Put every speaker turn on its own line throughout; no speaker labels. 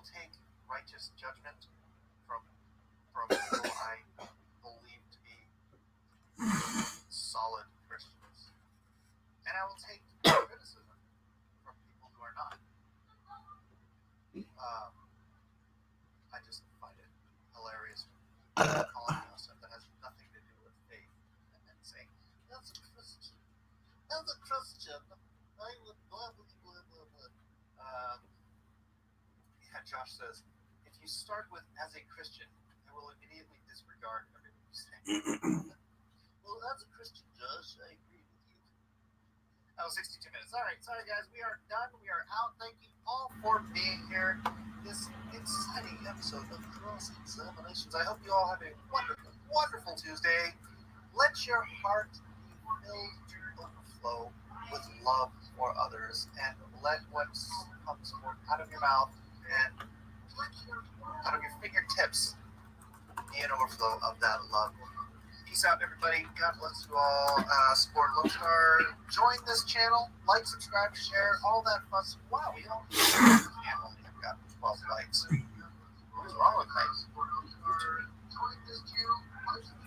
take righteous judgment from people I believe to be solid Christians. And I will take criticism from people who are not. I just find it hilarious when people calling out stuff that has nothing to do with faith and then saying, as a Christian, I would blah, blah, blah, blah, blah. Josh says, if you start with as a Christian, I will immediately disregard everything you say. Well, as a Christian, Josh, I agree with you. Oh, 62 minutes. All right, sorry guys, we are done. We are out. Thank you all for being here. This exciting episode of Cross Examinations. I hope you all have a wonderful, wonderful Tuesday. Let your heart be filled to overflow with love for others, and let what comes forth out of your mouth and out of your fingertips be an overflow of that love. Peace out, everybody. God bless you all. Support Lone Star. Join this channel. Like, subscribe, share, all that fun stuff. Wow, we only have got 12 likes. What's wrong with likes?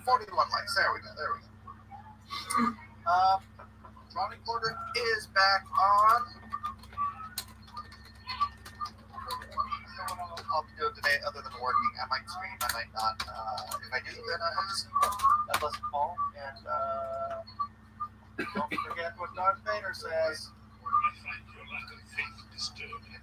41 likes. There we go. Drawing Porter is back on. I'll be doing today other than working. I might stream, I might not. If I do, then I hope to see you. God bless you all. And don't forget what Darth Vader says. I find your lack of faith disturbing.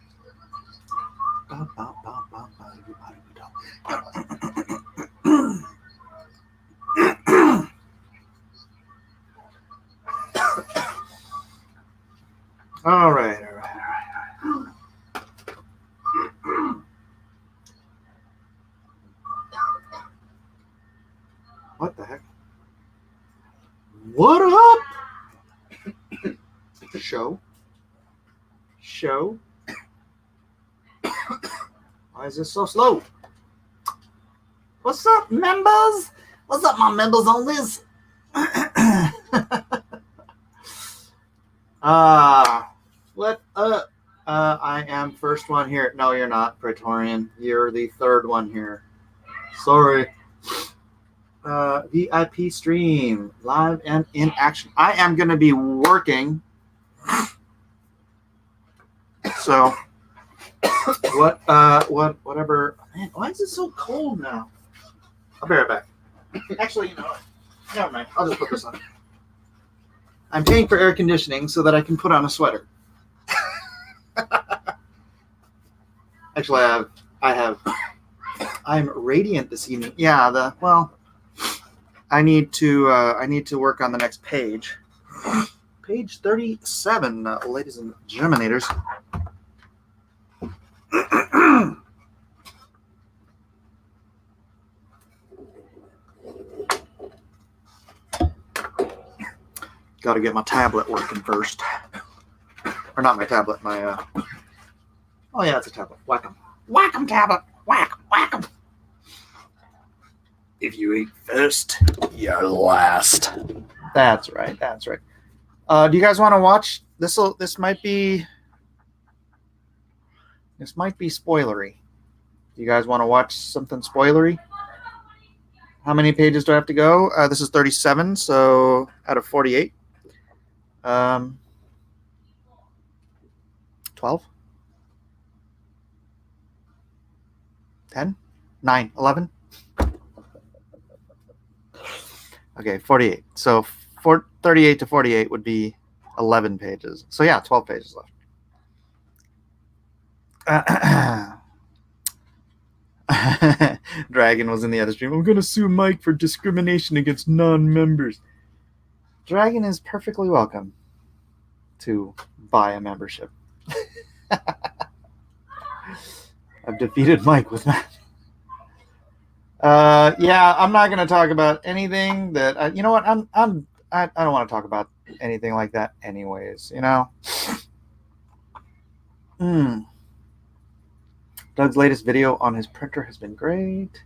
All right. What the heck? What up? Show. Why is this so slow? What's up, members? What's up, my members on this? What up? I am first one here. No, you're not, Praetorian. You're the third one here. Sorry. VIP stream, live and in action. I am going to be working. So, whatever. Man, why is it so cold now? I'll be right back. Actually, you know what? Never mind. I'll just put this on. I'm paying for air conditioning so that I can put on a sweater. Actually, I'm radiant this evening. Yeah, I need to work on the next page. Page 37, ladies and germinators. Got to get my tablet working first. Or not my tablet, my oh yeah, it's a tablet. Whack 'em. Whack 'em, tablet. Whack 'em. If you eat first, you're last. That's right. Do you guys want to watch this? This might be spoilery. Do you guys want to watch something spoilery? How many pages do I have to go? This is 37, so out of 48. 12? 10? 9? 11? Okay, 48. So 38 to 48 would be 11 pages. So yeah, 12 pages left. Dragon was in the other stream. I'm going to sue Mike for discrimination against non-members. Dragon is perfectly welcome to buy a membership. I've defeated Mike with that. Yeah, I'm not going to talk about anything that you know what? I don't want to talk about anything like that anyways, you know. Doug's latest video on his printer has been great.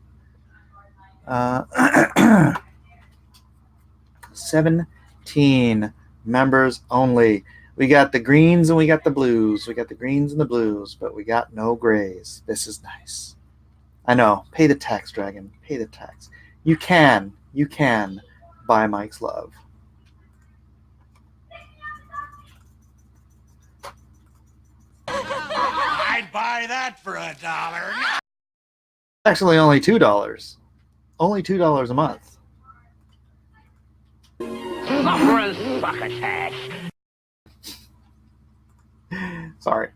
17 members only.
We got the greens and we got the blues. We got the greens and the blues, but we got no grays. This is nice. I know. Pay the tax, Dragon. Pay the tax. You can buy Mike's love.
I'd buy that for $1.
Actually, only $2. Only $2 a month. Sorry.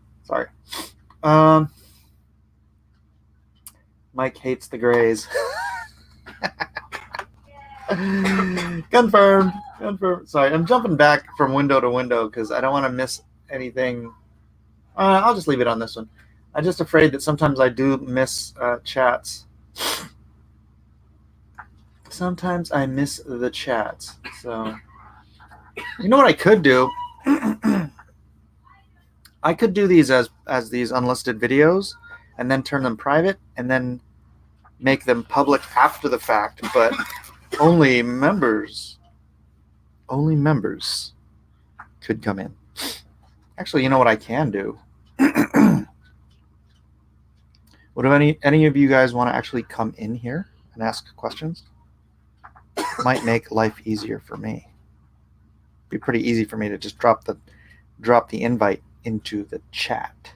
Mike hates the grays. Confirmed. Sorry, I'm jumping back from window to window because I don't want to miss anything. I'll just leave it on this one. I'm just afraid that sometimes I do miss chats. Sometimes I miss the chats. So, you know what I could do? I could do these as these unlisted videos and then turn them private and then make them public after the fact, but only members could come in. Actually, you know what I can do? Would any of you guys want to actually come in here and ask questions? Might make life easier for me. Be pretty easy for me to just drop the invite into the chat.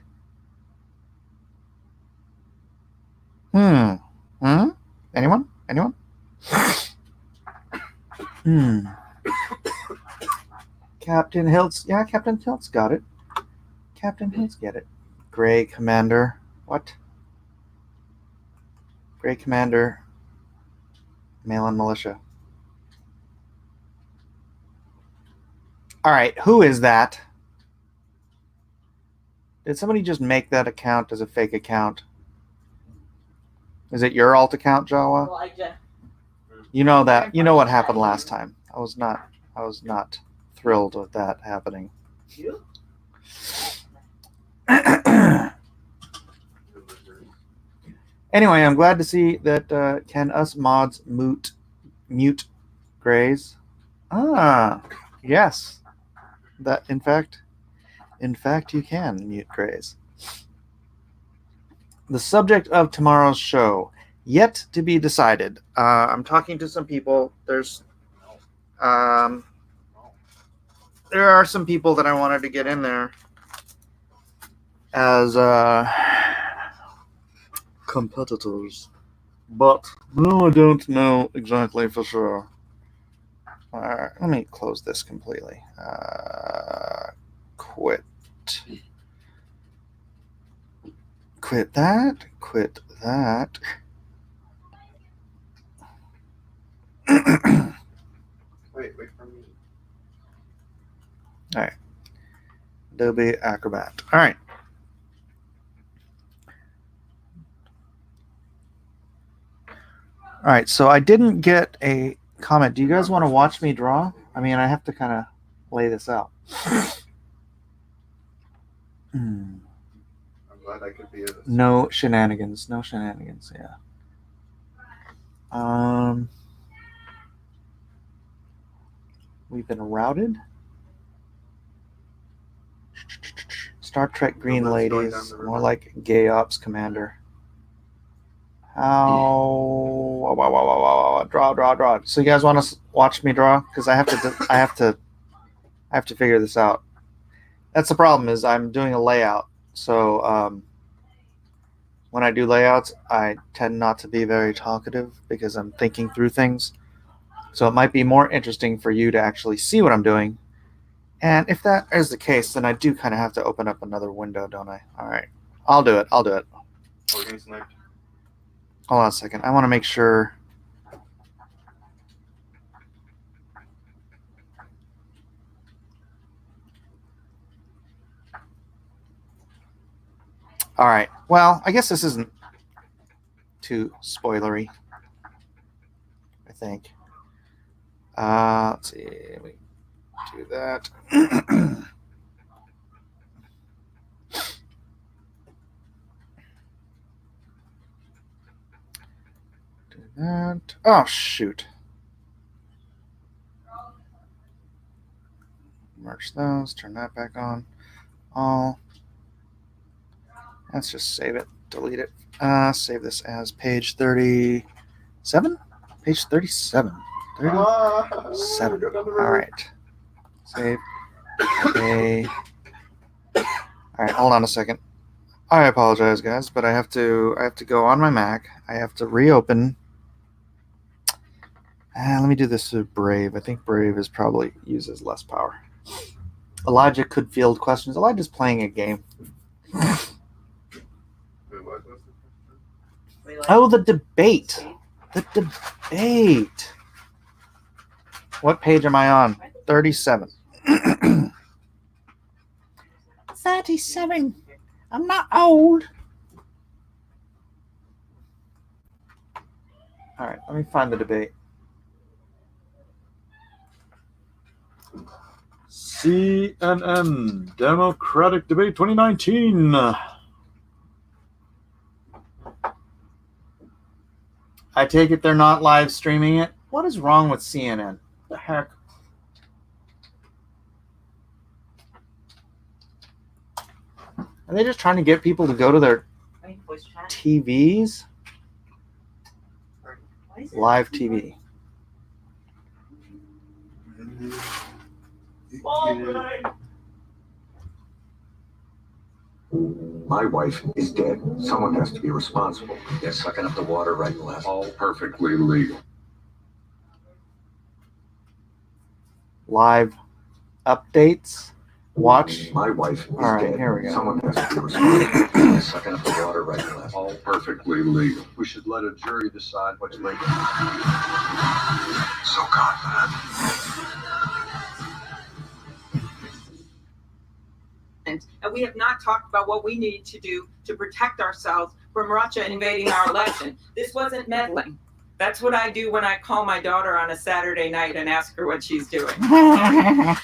Anyone? Captain Hiltz. Yeah, Captain Hiltz got it. Captain Hiltz get it. Gray Commander. What? Gray Commander. Malin Militia. All right, who is that? Did somebody just make that account as a fake account? Is it your alt account, Jawa?
Elijah.
You know that. You know what happened last time. I was not thrilled with that happening.
You?
Anyway, I'm glad to see that can us mods mute grays. Yes. That in fact you can mute grays. The subject of tomorrow's show yet to be decided. I'm talking to some people. There are some people that I wanted to get in there as competitors, but no, I don't know exactly for sure. Let me close this completely. Quit that.
Wait for me.
All right. Adobe Acrobat. All right. All right. So I didn't get a comment. Do you guys want to watch me draw? I mean, I have to kind of lay this out.
I'm glad I could be of
No shenanigans. Yeah. We've been routed. Star Trek Green Ladies, more like Gay Ops Commander. How? Draw. So you guys want to watch me draw? Because I have to figure this out. That's the problem. Is I'm doing a layout. So when I do layouts, I tend not to be very talkative because I'm thinking through things. So it might be more interesting for you to actually see what I'm doing. And if that is the case, then I do kind of have to open up another window, don't I? All right. I'll do it.
We're getting sniped.
Hold on a second. I want to make sure. All right. Well, I guess this isn't too spoilery, I think. Let's see. We do that. Do that. Oh, shoot. Merge those. Turn that back on. All. Let's just save it. Delete it. Save this as page 37. Page 37. 37. All right. Save. Okay. All right. Hold on a second. I apologize, guys, but I have to go on my Mac. I have to reopen. Let me do this through Brave. I think Brave is probably uses less power. Elijah could field questions. Elijah's playing a game. Oh, the debate. The debate. What page am I on? 37. 37. I'm not old. All right, let me find the debate.
CNN Democratic Debate 2019.
I take it they're not live streaming it. What is wrong with CNN? The heck? Are they just trying to get people to go to their TVs? Live TV.
My wife is dead. Someone has to be responsible.
They're sucking up the water right and left.
All perfectly legal.
Live updates. Watch.
My wife is
All right,
dead.
here we go.
Someone has to be responsible.
They're sucking up the water right and left.
All perfectly legal.
We should let a jury decide what's legal.
So confident.
And we have not talked about what we need to do to protect ourselves from Russia invading our election. This wasn't meddling. That's what I do when I call my daughter on a Saturday night and ask her what she's doing.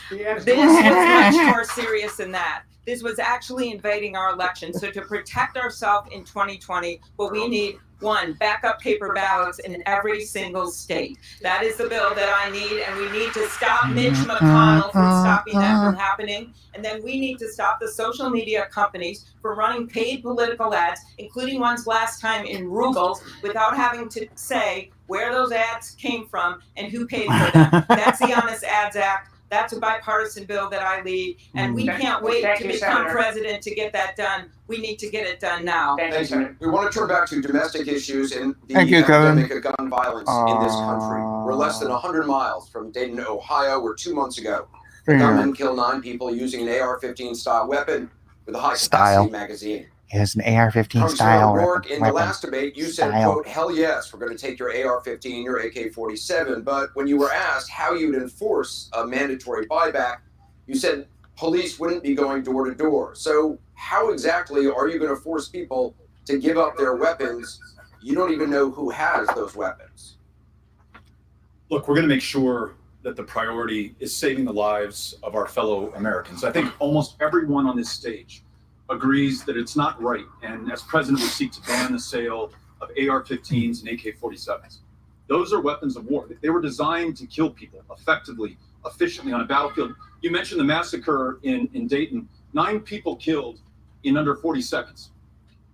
This was much more serious than that. This was actually invading our election. So to protect ourselves in 2020, what we need, one, backup paper ballots in every single state. That is the bill that I need, and we need to stop Mitch McConnell from stopping that from happening. And then we need to stop the social media companies from running paid political ads, including ones last time in rubles, without having to say where those ads came from and who paid for them. That's the Honest Ads Act. That's a bipartisan bill that I lead, and we can't wait to become president to get that done. We need to get it done now.
Thank you. We want to turn back to domestic issues and the
Thank you, Kevin.
epidemic of gun violence in this country. We're less than 100 miles from Dayton, Ohio, where 2 months ago, a gunman killed 9 people using an AR-15 style weapon with a high-capacity magazine.
It has an AR-15
Congressman
style
O'Rourke, in the
weapon.
last debate, you said, quote, hell yes, we're going to take your AR-15, your AK-47. But when you were asked how you would enforce a mandatory buyback, you said police wouldn't be going door to door. So how exactly are you going to force people to give up their weapons? You don't even know who has those weapons.
Look, we're going to make sure that the priority is saving the lives of our fellow Americans. I think almost everyone on this stage agrees that it's not right, and as president, we seek to ban the sale of AR-15s and AK-47s. Those are weapons of war. They were designed to kill people effectively, efficiently on a battlefield. You mentioned the massacre in Dayton. 9 people killed in under 40 seconds.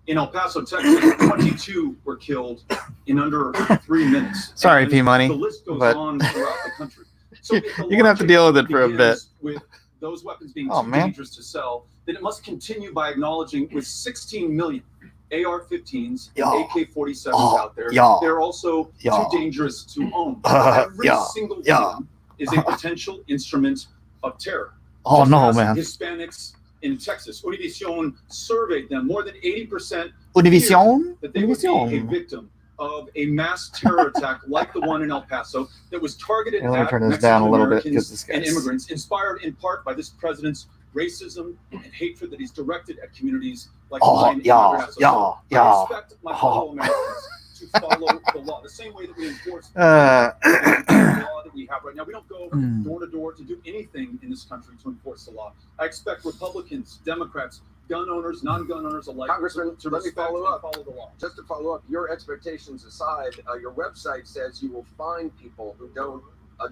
In El Paso, Texas, 22 were killed in under 3 minutes.
Sorry, P-Money,
the list goes
but
on throughout the country. So if the
you're gonna have to deal with it for a bit.
begins with those weapons being too
man.
dangerous to sell, then it must continue by acknowledging with 16 million AR-15s and AK-47s out there, they're also too dangerous to own. Every single one is a potential instrument of terror.
Oh,
Just
no,
ask
man.
Hispanics in Texas. Univision surveyed them. More than 80%
Univision?
that they would be a victim of a mass terror attack like the one in El Paso that was targeted
Let me
at
turn this down a little bit
Mexican-Americans
because this
and
guy's...
immigrants, inspired in part by this president's racism and hatred that he's directed at communities like mine in El Paso. I expect my fellow Americans to follow the law the same way that we enforce the law that we have right now. We don't go door to door to do anything in this country to enforce the law. I expect Republicans, Democrats, gun owners, non-gun owners alike
Congressman,
to
let me
respect
follow
and
up.
follow the law.
Just to follow up, your expectations aside, your website says you will find people who don't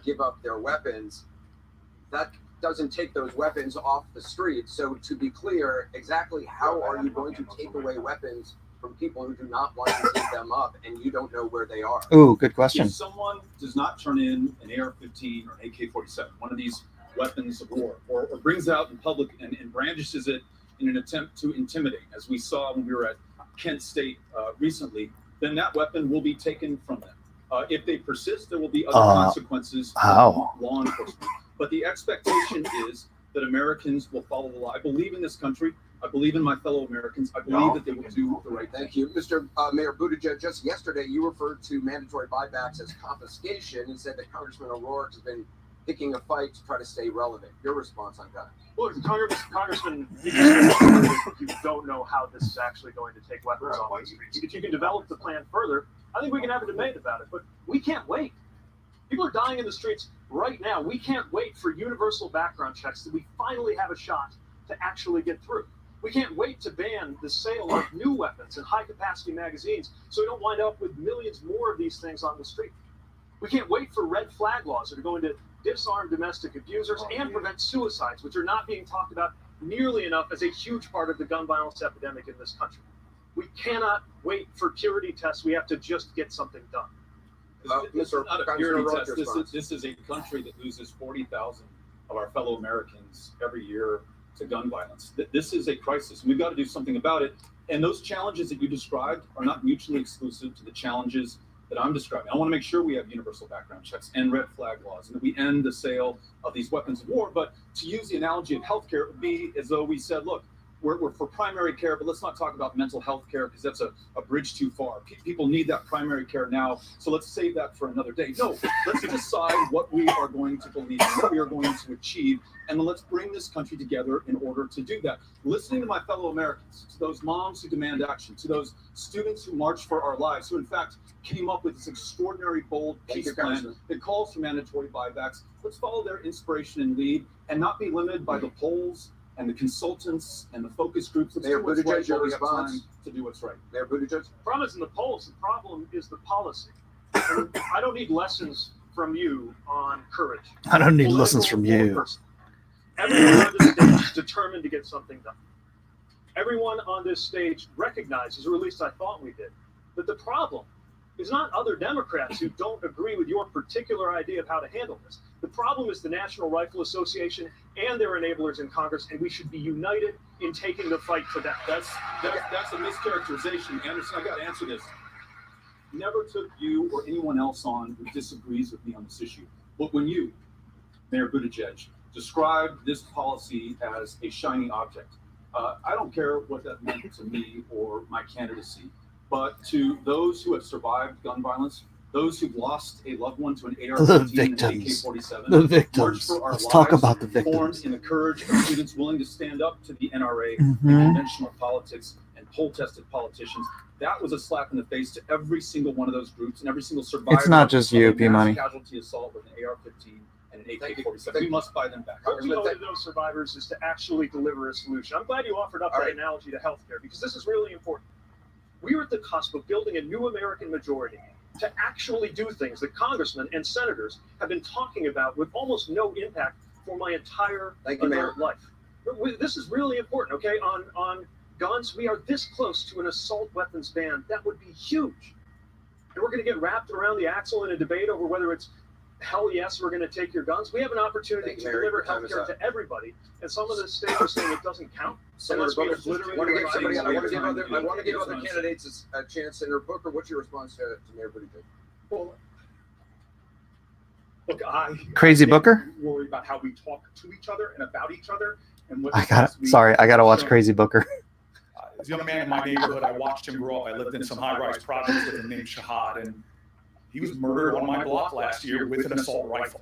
give up their weapons. That doesn't take those weapons off the street. So to be clear, exactly how are you going to take away weapons from people who do not want to give them up and you don't know where they are?
Ooh, good question.
If someone does not turn in an AR-15 or an AK-47, one of these weapons of war, or brings out in public and brandishes it in an attempt to intimidate, as we saw when we were at Kent State recently, then that weapon will be taken from them. If they persist, there will be other consequences from law enforcement. But the expectation is that Americans will follow the law. I believe in this country. I believe in my fellow Americans. I believe that they will do the right thing.
Thank you. Mr. Mayor Buttigieg, just yesterday you referred to mandatory buybacks as confiscation and said that Congressman O'Rourke has been picking a fight to try to stay relevant. Your response on that?
Well, Congressman, you don't know how this is actually going to take weapons off the streets. If you can develop the plan further, I think we can have a debate about it, but we can't wait. People are dying in the streets right now. We can't wait for universal background checks that we finally have a shot to actually get through. We can't wait to ban the sale of new weapons and high-capacity magazines so we don't wind up with millions more of these things on the street. We can't wait for red flag laws that are going to disarm domestic abusers and prevent suicides, which are not being talked about nearly enough as a huge part of the gun violence epidemic in this country. We cannot wait for purity tests. We have to just get something done.
This is not a purity test. This is a country that loses 40,000 of our fellow Americans every year to gun violence. This is a crisis. We've got to do something about it. And those challenges that you described are not mutually exclusive to the challenges that I'm describing. I want to make sure we have universal background checks and red flag laws, and that we end the sale of these weapons of war. But to use the analogy of healthcare, it would be as though we said, look, we're for primary care, but let's not talk about mental health care because that's a bridge too far. People need that primary care now, so let's save that for another day. No, let's decide what we are going to believe, what we are going to achieve, and then let's bring this country together in order to do that. Listening to my fellow Americans, to those moms who demand action, to those students who march for our lives, who in fact came up with this extraordinary, bold peace plan that calls for mandatory buybacks. Let's follow their inspiration and lead and not be limited by the polls and the consultants and the focus groups. Let's do what's right while we have time to do what's right.
Mayor Buttigieg?
The problem isn't the polls. The problem is the policy. And I don't need lessons from you on courage.
I don't need lessons from you.
Everyone on this stage is determined to get something done. Everyone on this stage recognizes, or at least I thought we did, that the problem is not other Democrats who don't agree with your particular idea of how to handle this. The problem is the National Rifle Association and their enablers in Congress, and we should be united in taking the fight for that.
That's a mischaracterization, Anderson. I got to answer this. Never took you or anyone else on who disagrees with me on this issue. But when you, Mayor Buttigieg, described this policy as a shiny object, I don't care what that meant to me or my candidacy. But to those who have survived gun violence, those who've lost a loved one to an AR-15 and AK-47,
the victims. Let's talk about the victims.
Formed in the courage of students willing to stand up to the NRA and conventional politics and poll-tested politicians. That was a slap in the face to every single one of those groups and every single survivor.
It's not just you, P-Money.
Casualty assault with an AR-15 and an AK-47. We must buy them back.
Our goal to those survivors is to actually deliver a solution. I'm glad you offered up that analogy to healthcare because this is really important. We are at the cusp of building a new American majority to actually do things that congressmen and senators have been talking about with almost no impact for my entire adult life. This is really important, okay? On guns, we are this close to an assault weapons ban. That would be huge. And we're going to get wrapped around the axle in a debate over whether it's hell yes, we're going to take your guns. We have an opportunity to deliver health care to everybody. And some of the states are saying it doesn't count.
Senator Booker, I want to give other candidates a chance. Senator Booker, what's your response to Mayor Buttigieg?
Well, look,
Crazy Booker?
Worry about how we talk to each other and about each other. And what
I gotta watch Crazy Booker.
As a young man in my neighborhood, I watched him grow up. I lived in some high-rise projects with him named Shahad, and he was murdered on my block last year with an assault rifle.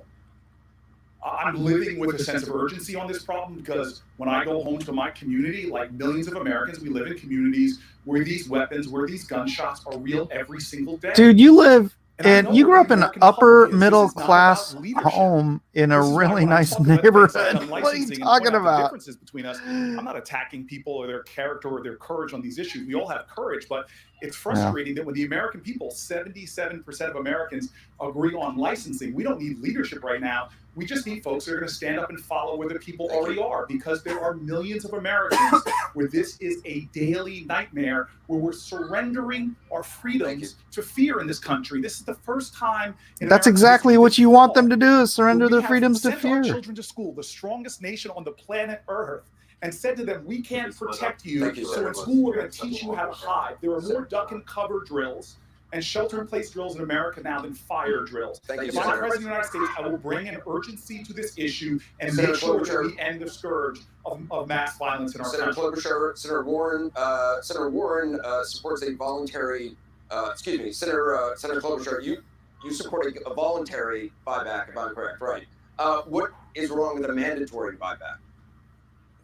I'm living with a sense of urgency on this problem because when I go home to my community, like millions of Americans, we live in communities where these weapons, where these gunshots are real every single day.
Dude, you live and you grew up in an upper middle class home in a really nice neighborhood. What are you talking about?
Differences between us. I'm not attacking people or their character or their courage on these issues. We all have courage, but it's frustrating that when the American people, 77% of Americans agree on licensing, we don't need leadership right now We just need folks that are going to stand up and follow where the people already are, because there are millions of Americans where this is a daily nightmare, where we're surrendering our freedoms to fear in this country. This is the first time.
That's exactly what you want them to do, is surrender their freedoms to fear.
Our children to school, the strongest nation on the planet Earth, and said to them, we can't protect you, so in school we're going to teach you how to hide. There are more duck and cover drills and shelter-in-place drills in America now than fire drills. If I'm president of the United States, I will bring an urgency to this issue and make sure that we end the scourge of mass violence in our country.
Senator Warren supports a voluntary. Senator Klobuchar, you support a voluntary buyback, if I'm correct, right? What is wrong with a mandatory buyback?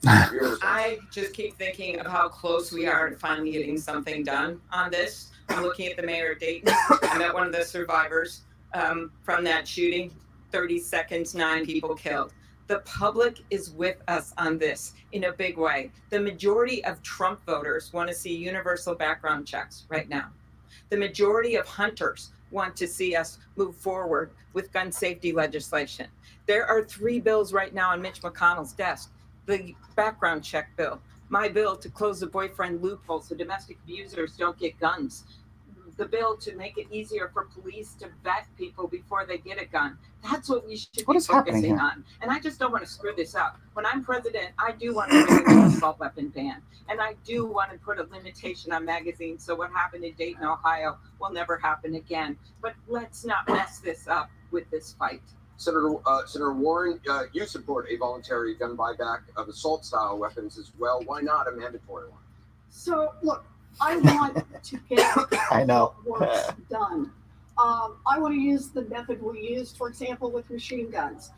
I just keep thinking of how close we are to finally getting something done on this. I'm looking at the mayor of Dayton. I met one of the survivors from that shooting. 30 seconds, 9 people killed. The public is with us on this in a big way. The majority of Trump voters want to see universal background checks right now. The majority of hunters want to see us move forward with gun safety legislation. There are 3 bills right now on Mitch McConnell's desk. The background check bill, my bill to close the boyfriend loophole so domestic abusers don't get guns, the bill to make it easier for police to vet people before they get a gun. That's what we should be focusing on. And I just don't want to screw this up. When I'm president, I do want to bring an assault weapon ban. And I do want to put a limitation on magazines so what happened in Dayton, Ohio will never happen again. But let's not mess this up with this fight.
Senator Warren, you support a voluntary gun buyback of assault-style weapons as well. Why not a mandatory one?
So, look, I want to get works done. I want to use the method we used, for example, with machine guns.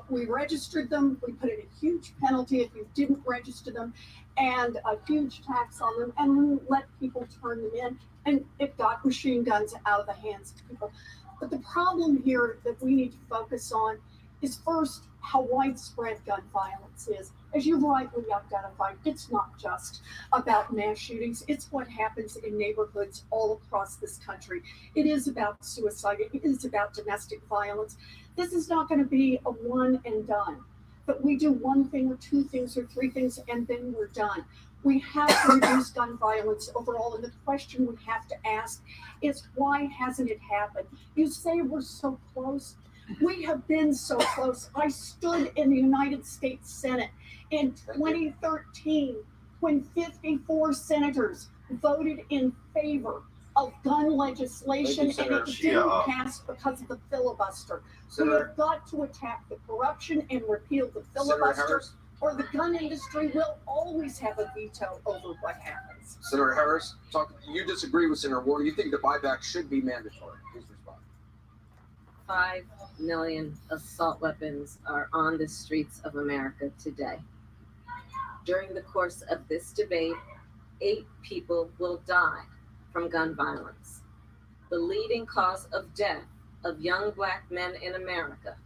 We registered them. We put in a huge penalty if you didn't register them, and a huge tax on them, and we let people turn them in, and it got machine guns out of the hands of people. But the problem here that we need to focus on is, first, how widespread gun violence is. As you rightly identified, it's not just about mass shootings. It's what happens in neighborhoods all across this country. It is about suicide. It is about domestic violence. This is not going to be a one and done. But we do one thing or 2 things or 3 things, and then we're done. We have to reduce gun violence overall, and the question we have to ask is, why hasn't it happened? You say we're so close. We have been so close. I stood in the United States Senate in 2013 when 54 senators voted in favor of gun legislation, and it didn't pass because of the filibuster. We have got to attack the corruption and repeal the filibuster, or the gun industry will always have a veto over what happens.
Senator Harris, you disagree with Senator Warren. You think the buyback should be mandatory. Please respond.
5 million assault weapons are on the streets of America today. During the course of this debate, 8 people will die from gun violence. The leading cause of death of young Black men in America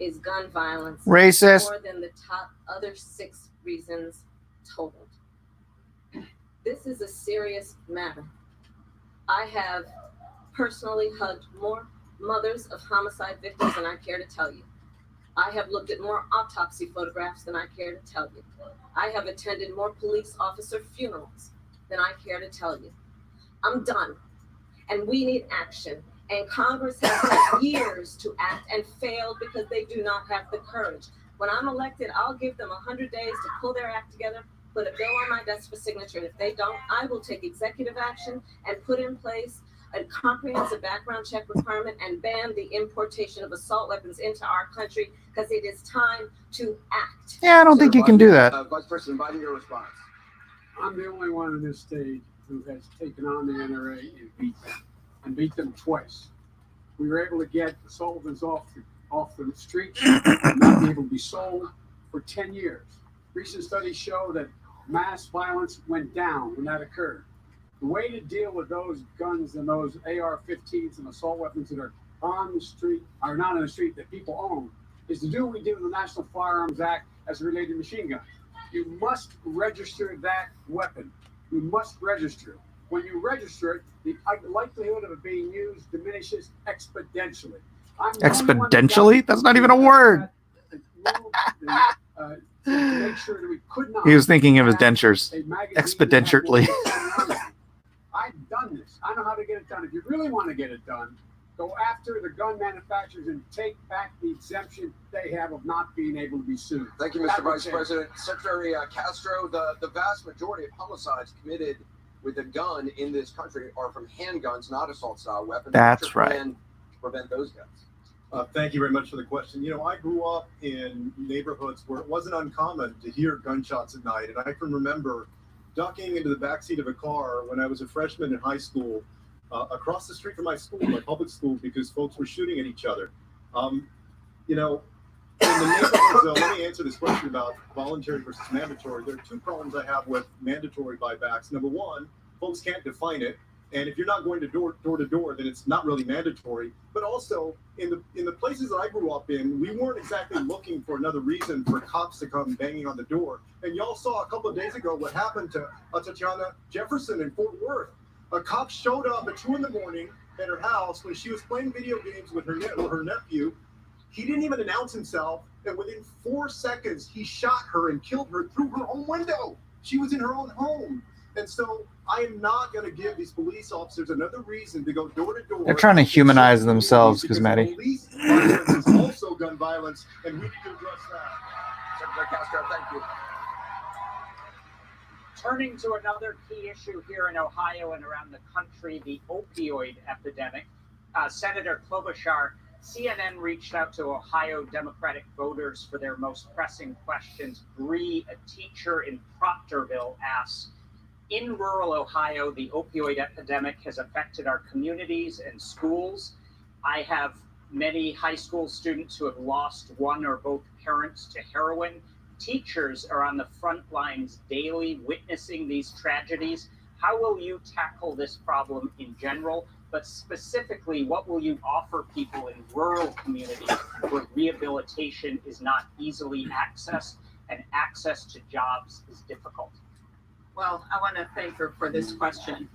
is gun violence.
Racist.
More than the top other 6 reasons totaled. This is a serious matter. I have personally hugged more mothers of homicide victims than I care to tell you. I have looked at more autopsy photographs than I care to tell you. I have attended more police officer funerals than I care to tell you. I'm done. And we need action. And Congress has had years to act and failed because they do not have the courage. When I'm elected, I'll give them 100 days to pull their act together, put a bill on my desk for signature. And if they don't, I will take executive action and put in place a comprehensive background check requirement and ban the importation of assault weapons into our country, because it is time to act.
Yeah, I don't think you can do that.
Vice President Biden, your response.
I'm the only one in this state who has taken on the NRA and beat them twice. We were able to get assault weapons off the streets, not be able to be sold for 10 years. Recent studies show that mass violence went down when that occurred. The way to deal with those guns and those AR-15s and assault weapons that are on the street, are not on the street, that people own, is to do what we did with the National Firearms Act as related to machine guns. You must register that weapon. You must register it. When you register it, the likelihood of it being used diminishes exponentially.
Exponentially? That's not even a word.
Make sure that we could not.
He was thinking of his dentures. Exponentially.
I've done this. I know how to get it done. If you really want to get it done, go after the gun manufacturers and take back the exemption they have of not being able to be sued.
Thank you, Mr. Vice President. Secretary Castro, the vast majority of homicides committed with a gun in this country are from handguns, not assault-style weapons.
That's right.
To prevent those guns.
Thank you very much for the question. You know, I grew up in neighborhoods where it wasn't uncommon to hear gunshots at night, and I can remember ducking into the backseat of a car when I was a freshman in high school, across the street from my school, my public school, because folks were shooting at each other. You know, in the neighborhoods, let me answer this question about voluntary versus mandatory. There are two problems I have with mandatory buybacks. Number one, folks can't define it. And if you're not going to door to door, then it's not really mandatory. But also, in the places that I grew up in, we weren't exactly looking for another reason for cops to come banging on the door. And y'all saw a couple of days ago what happened to Tatiana Jefferson in Fort Worth. A cop showed up at 2 a.m. at her house when she was playing video games with her nephew. He didn't even announce himself, and within 4 seconds, he shot her and killed her through her own window. She was in her own home. And so I am not going to give these police officers another reason to go door to door.
They're trying to humanize themselves, because Maddie.
Police violence is also gun violence, and we need to address that.
Secretary Castro, thank you.
Turning to another key issue here in Ohio and around the country, the opioid epidemic. Senator Klobuchar, CNN reached out to Ohio Democratic voters for their most pressing questions. Bree, a teacher in Proctorville, asks, in rural Ohio, the opioid epidemic has affected our communities and schools. I have many high school students who have lost one or both parents to heroin. Teachers are on the front lines daily witnessing these tragedies. How will you tackle this problem in general, but specifically, what will you offer people in rural communities where rehabilitation is not easily accessed and access to jobs is difficult?
Well, I want to thank her for this question.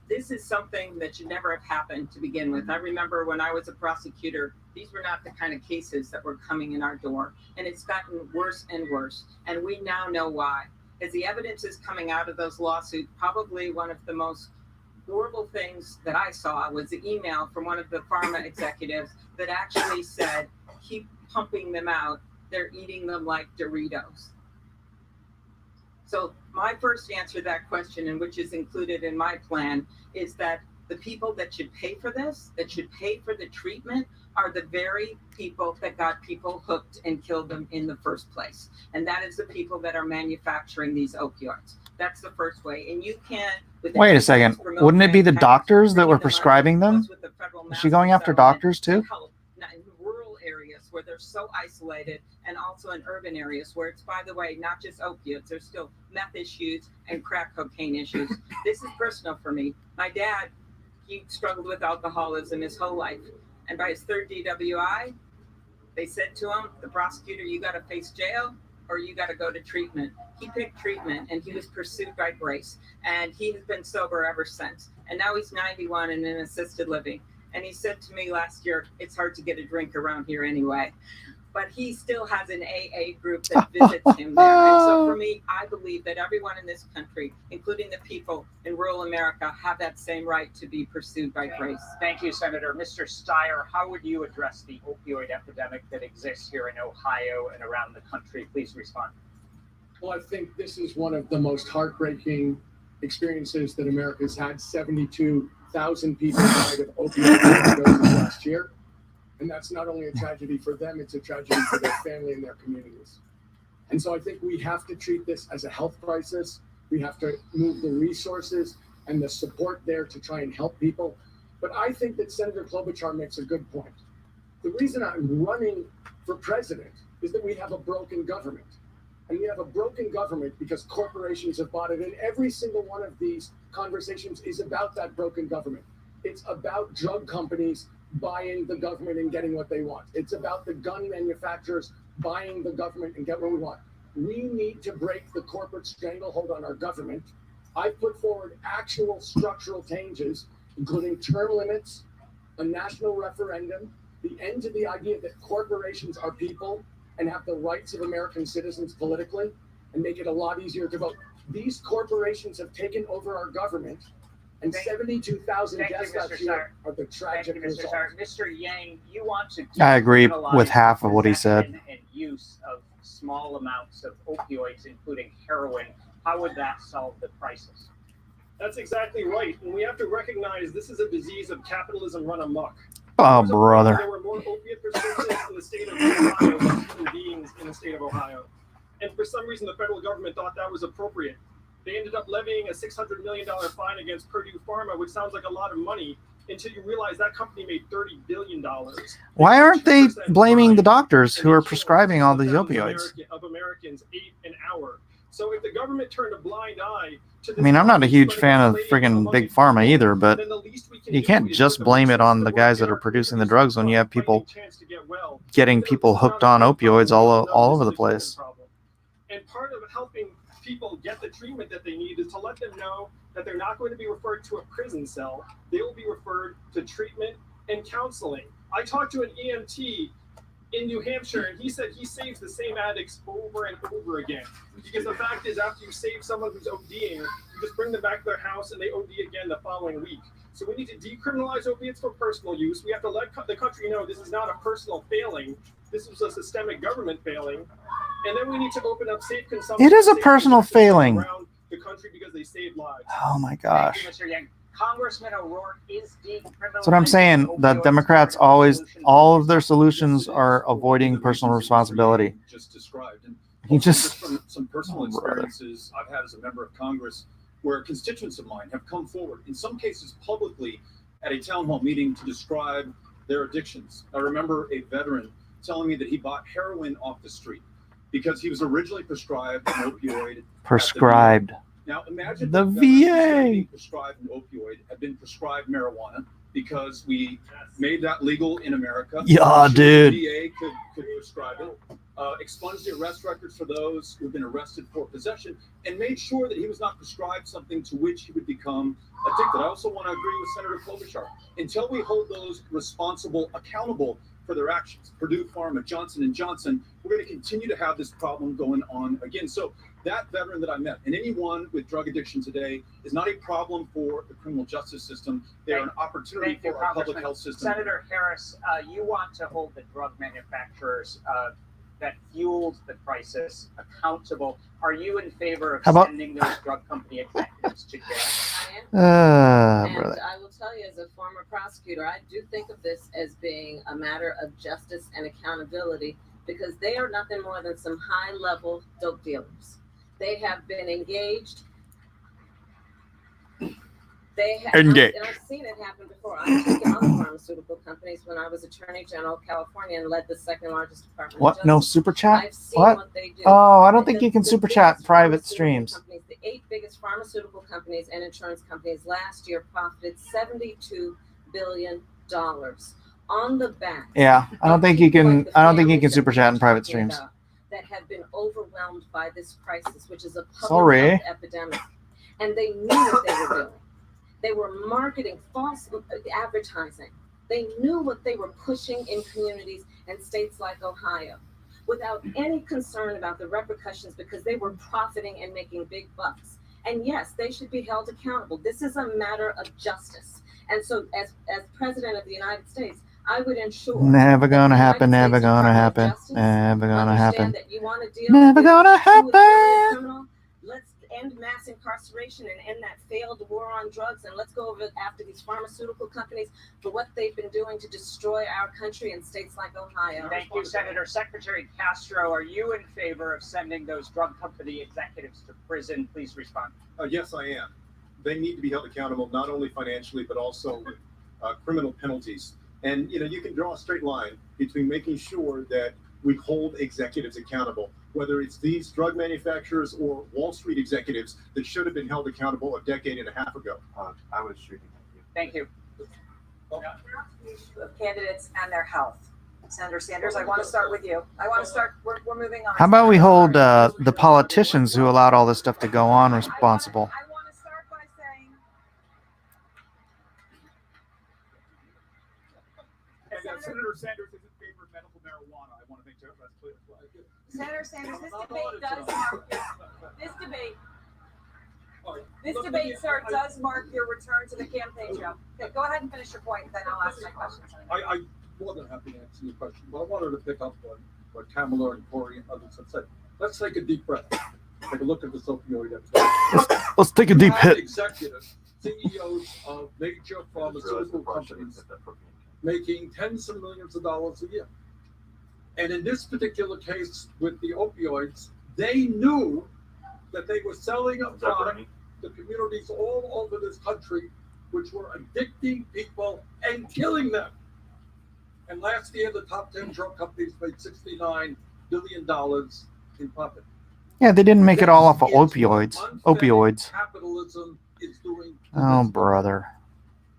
This is something that should never have happened to begin with. I remember when I was a prosecutor, these were not the kind of cases that were coming in our door, and it's gotten worse and worse. And we now know why. As the evidence is coming out of those lawsuits, probably one of the most horrible things that I saw was the email from one of the pharma executives that actually said, keep pumping them out. They're eating them like Doritos. So my first answer to that question, and which is included in my plan, is that the people that should pay for this, that should pay for the treatment, are the very people that got people hooked and killed them in the first place. And that is the people that are manufacturing these opioids. That's the first way. And you can't...
Wait a second. Wouldn't it be the doctors that were prescribing them? Is she going after doctors too?
In rural areas where they're so isolated, and also in urban areas where it's, by the way, not just opiates, there's still meth issues and crack cocaine issues. This is personal for me. My dad, he struggled with alcoholism his whole life. And by his third DWI, they said to him, the prosecutor, you got to face jail or you got to go to treatment. He picked treatment, and he was pursued by Grace. And he has been sober ever since. And now he's 91 and in assisted living. And he said to me last year, it's hard to get a drink around here anyway. But he still has an AA group that visits him there. And so for me, I believe that everyone in this country, including the people in rural America, have that same right to be pursued by Grace.
Thank you, Senator. Mr. Steyer, how would you address the opioid epidemic that exists here in Ohio and around the country? Please respond.
Well, I think this is one of the most heartbreaking experiences that America's had. 72,000 people died of opioid overdoses last year. And that's not only a tragedy for them, it's a tragedy for their family and their communities. And so I think we have to treat this as a health crisis. We have to move the resources and the support there to try and help people. But I think that Senator Klobuchar makes a good point. The reason I'm running for president is that we have a broken government. And we have a broken government because corporations have bought it. And every single one of these conversations is about that broken government. It's about drug companies buying the government and getting what they want. It's about the gun manufacturers buying the government and get what we want. We need to break the corporate stranglehold on our government. I put forward actual structural changes, including term limits,
a national referendum, the end to the idea that corporations are people and have the rights of American citizens politically, and make it a lot easier to vote. These corporations have taken over our government, and 72,000 deaths last year are the tragic result.
Mr. Yang, you want to
I agree with half of what he said.
possession and use of small amounts of opioids, including heroin. How would that solve the crisis?
That's exactly right. And we have to recognize this is a disease of capitalism run amok.
Oh, brother.
There were more opiate prescriptions in the state of Ohio than human beings in the state of Ohio. And for some reason, the federal government thought that was appropriate. They ended up levying a $600 million fine against Purdue Pharma, which sounds like a lot of money, until you realize that company made $30 billion.
Why aren't they blaming the doctors who are prescribing all these opioids?
Of Americans ate an hour. So if the government turned a blind eye to
I mean, I'm not a huge fan of friggin' big pharma either, but you can't just blame it on the guys that are producing the drugs when you have people getting people hooked on opioids all over the place.
And part of helping people get the treatment that they need is to let them know that they're not going to be referred to a prison cell. They will be referred to treatment and counseling. I talked to an EMT in New Hampshire, and he said he saves the same addicts over and over again. Because the fact is, after you save someone who's ODing, you just bring them back to their house and they OD again the following week. So we need to decriminalize opiates for personal use. We have to let the country know this is not a personal failing. This was a systemic government failing. And then we need to open up safe consumption.
It is a personal failing.
Around the country because they save lives.
Oh my gosh.
Thank you, Mr. Yang. Congressman O'Rourke is decriminalizing.
That's what I'm saying. The Democrats always, all of their solutions are avoiding personal responsibility.
Just described. And
He just
from some personal experiences I've had as a member of Congress, where constituents of mine have come forward, in some cases publicly, at a town hall meeting to describe their addictions. I remember a veteran telling me that he bought heroin off the street because he was originally prescribed an opioid.
prescribed.
Now imagine
The
if veterans
VA.
being prescribed an opioid had been prescribed marijuana because we made that legal in America.
Yeah, dude.
The VA could prescribe it, expunged the arrest records for those who've been arrested for possession, and made sure that he was not prescribed something to which he would become addicted. I also want to agree with Senator Klobuchar. Until we hold those responsible accountable for their actions, Purdue Pharma, Johnson & Johnson, we're going to continue to have this problem going on again. So that veteran that I met, and anyone with drug addiction today, is not a problem for the criminal justice system. They are an opportunity
Thank you,
for our public
Congressman.
health system.
Senator Harris, you want to hold the drug manufacturers that fueled the crisis accountable. Are you in favor of
How about-
sending those drug company executives to jail?
And
brother.
I will tell you, as a former prosecutor, I do think of this as being a matter of justice and accountability, because they are nothing more than some high-level dope dealers. They have been engaged. They have,
Engaged.
and I've seen it happen before. I've taken other pharmaceutical companies when I was Attorney General of California and led the second largest department.
What?
Of
No
Justice.
super chat?
I've seen
What?
they do.
Oh, I don't think
The-
you can
the
super chat
biggest
private
pharmaceutical
streams.
Companies, the 8 biggest pharmaceutical companies and insurance companies last year profited $72 billion on the back.
Yeah, I don't think you can. I don't think you can super chat in private streams.
That have been overwhelmed by this crisis, which is a public
Sorry.
health epidemic. And they knew what they were doing. They were marketing false advertising. They knew what they were pushing in communities and states like Ohio without any concern about the repercussions, because they were profiting and making big bucks. And yes, they should be held accountable. This is a matter of justice. And so as President of the United States, I would ensure
Never gonna happen.
United
Never
States
gonna
Department of
happen.
Justice
Never gonna
understand
happen.
that you want to deal
Never
with
gonna
who is really a
happen.
criminal. Let's end mass incarceration and end that failed war on drugs, and let's go over after these pharmaceutical companies for what they've been doing to destroy our country in states like Ohio.
Thank you, Senator. Secretary Castro, are you in favor of sending those drug company executives to prison? Please respond.
Yes, I am. They need to be held accountable, not only financially, but also with criminal penalties. And, you can draw a straight line between making sure that we hold executives accountable, whether it's these drug manufacturers or Wall Street executives that should have been held accountable a decade and a half ago.
I was shooting.
Thank you.
Of candidates and their health. Senator Sanders, I want to start with you. We're moving on.
How about we hold the politicians who allowed all this stuff to go on responsible?
I want to start by saying
Senator Sanders is in favor of medical marijuana. I want to make sure that's clear as well.
Senator Sanders, this debate does mark this debate, sir, does mark your return to the campaign trail. Okay, go ahead and finish your point, then I'll ask my question.
I'm more than happy to answer your question, but I wanted to pick up on what Kamala and Corey and others have said. Let's take a deep breath. Take a look at this opioid epidemic.
Let's take a deep hit.
Executives, CEOs of major pharmaceutical companies making tens of millions of dollars a year. And in this particular case with the opioids, they knew that they were selling a product to communities all over this country, which were addicting people and killing them. And last year, the top 10 drug companies made $69 billion in profit.
Yeah, they didn't make it all off of opioids. Opioids.
Capitalism is doing.
Oh, brother.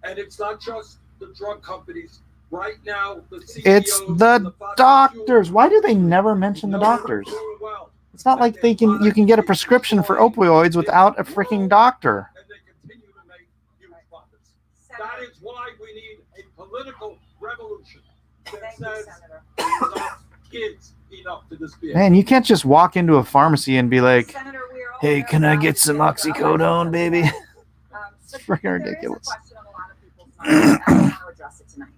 And it's not just the drug companies. Right now, the CEOs
It's the doctors. Why do they never mention the doctors? It's not like you can get a prescription for opioids without a freaking doctor.
That is why we need a political revolution that says kids enough to despair.
Man, you can't just walk into a pharmacy and be like, "Hey, can I get some oxycodone, baby?" It's freaking ridiculous.
I want to address it tonight.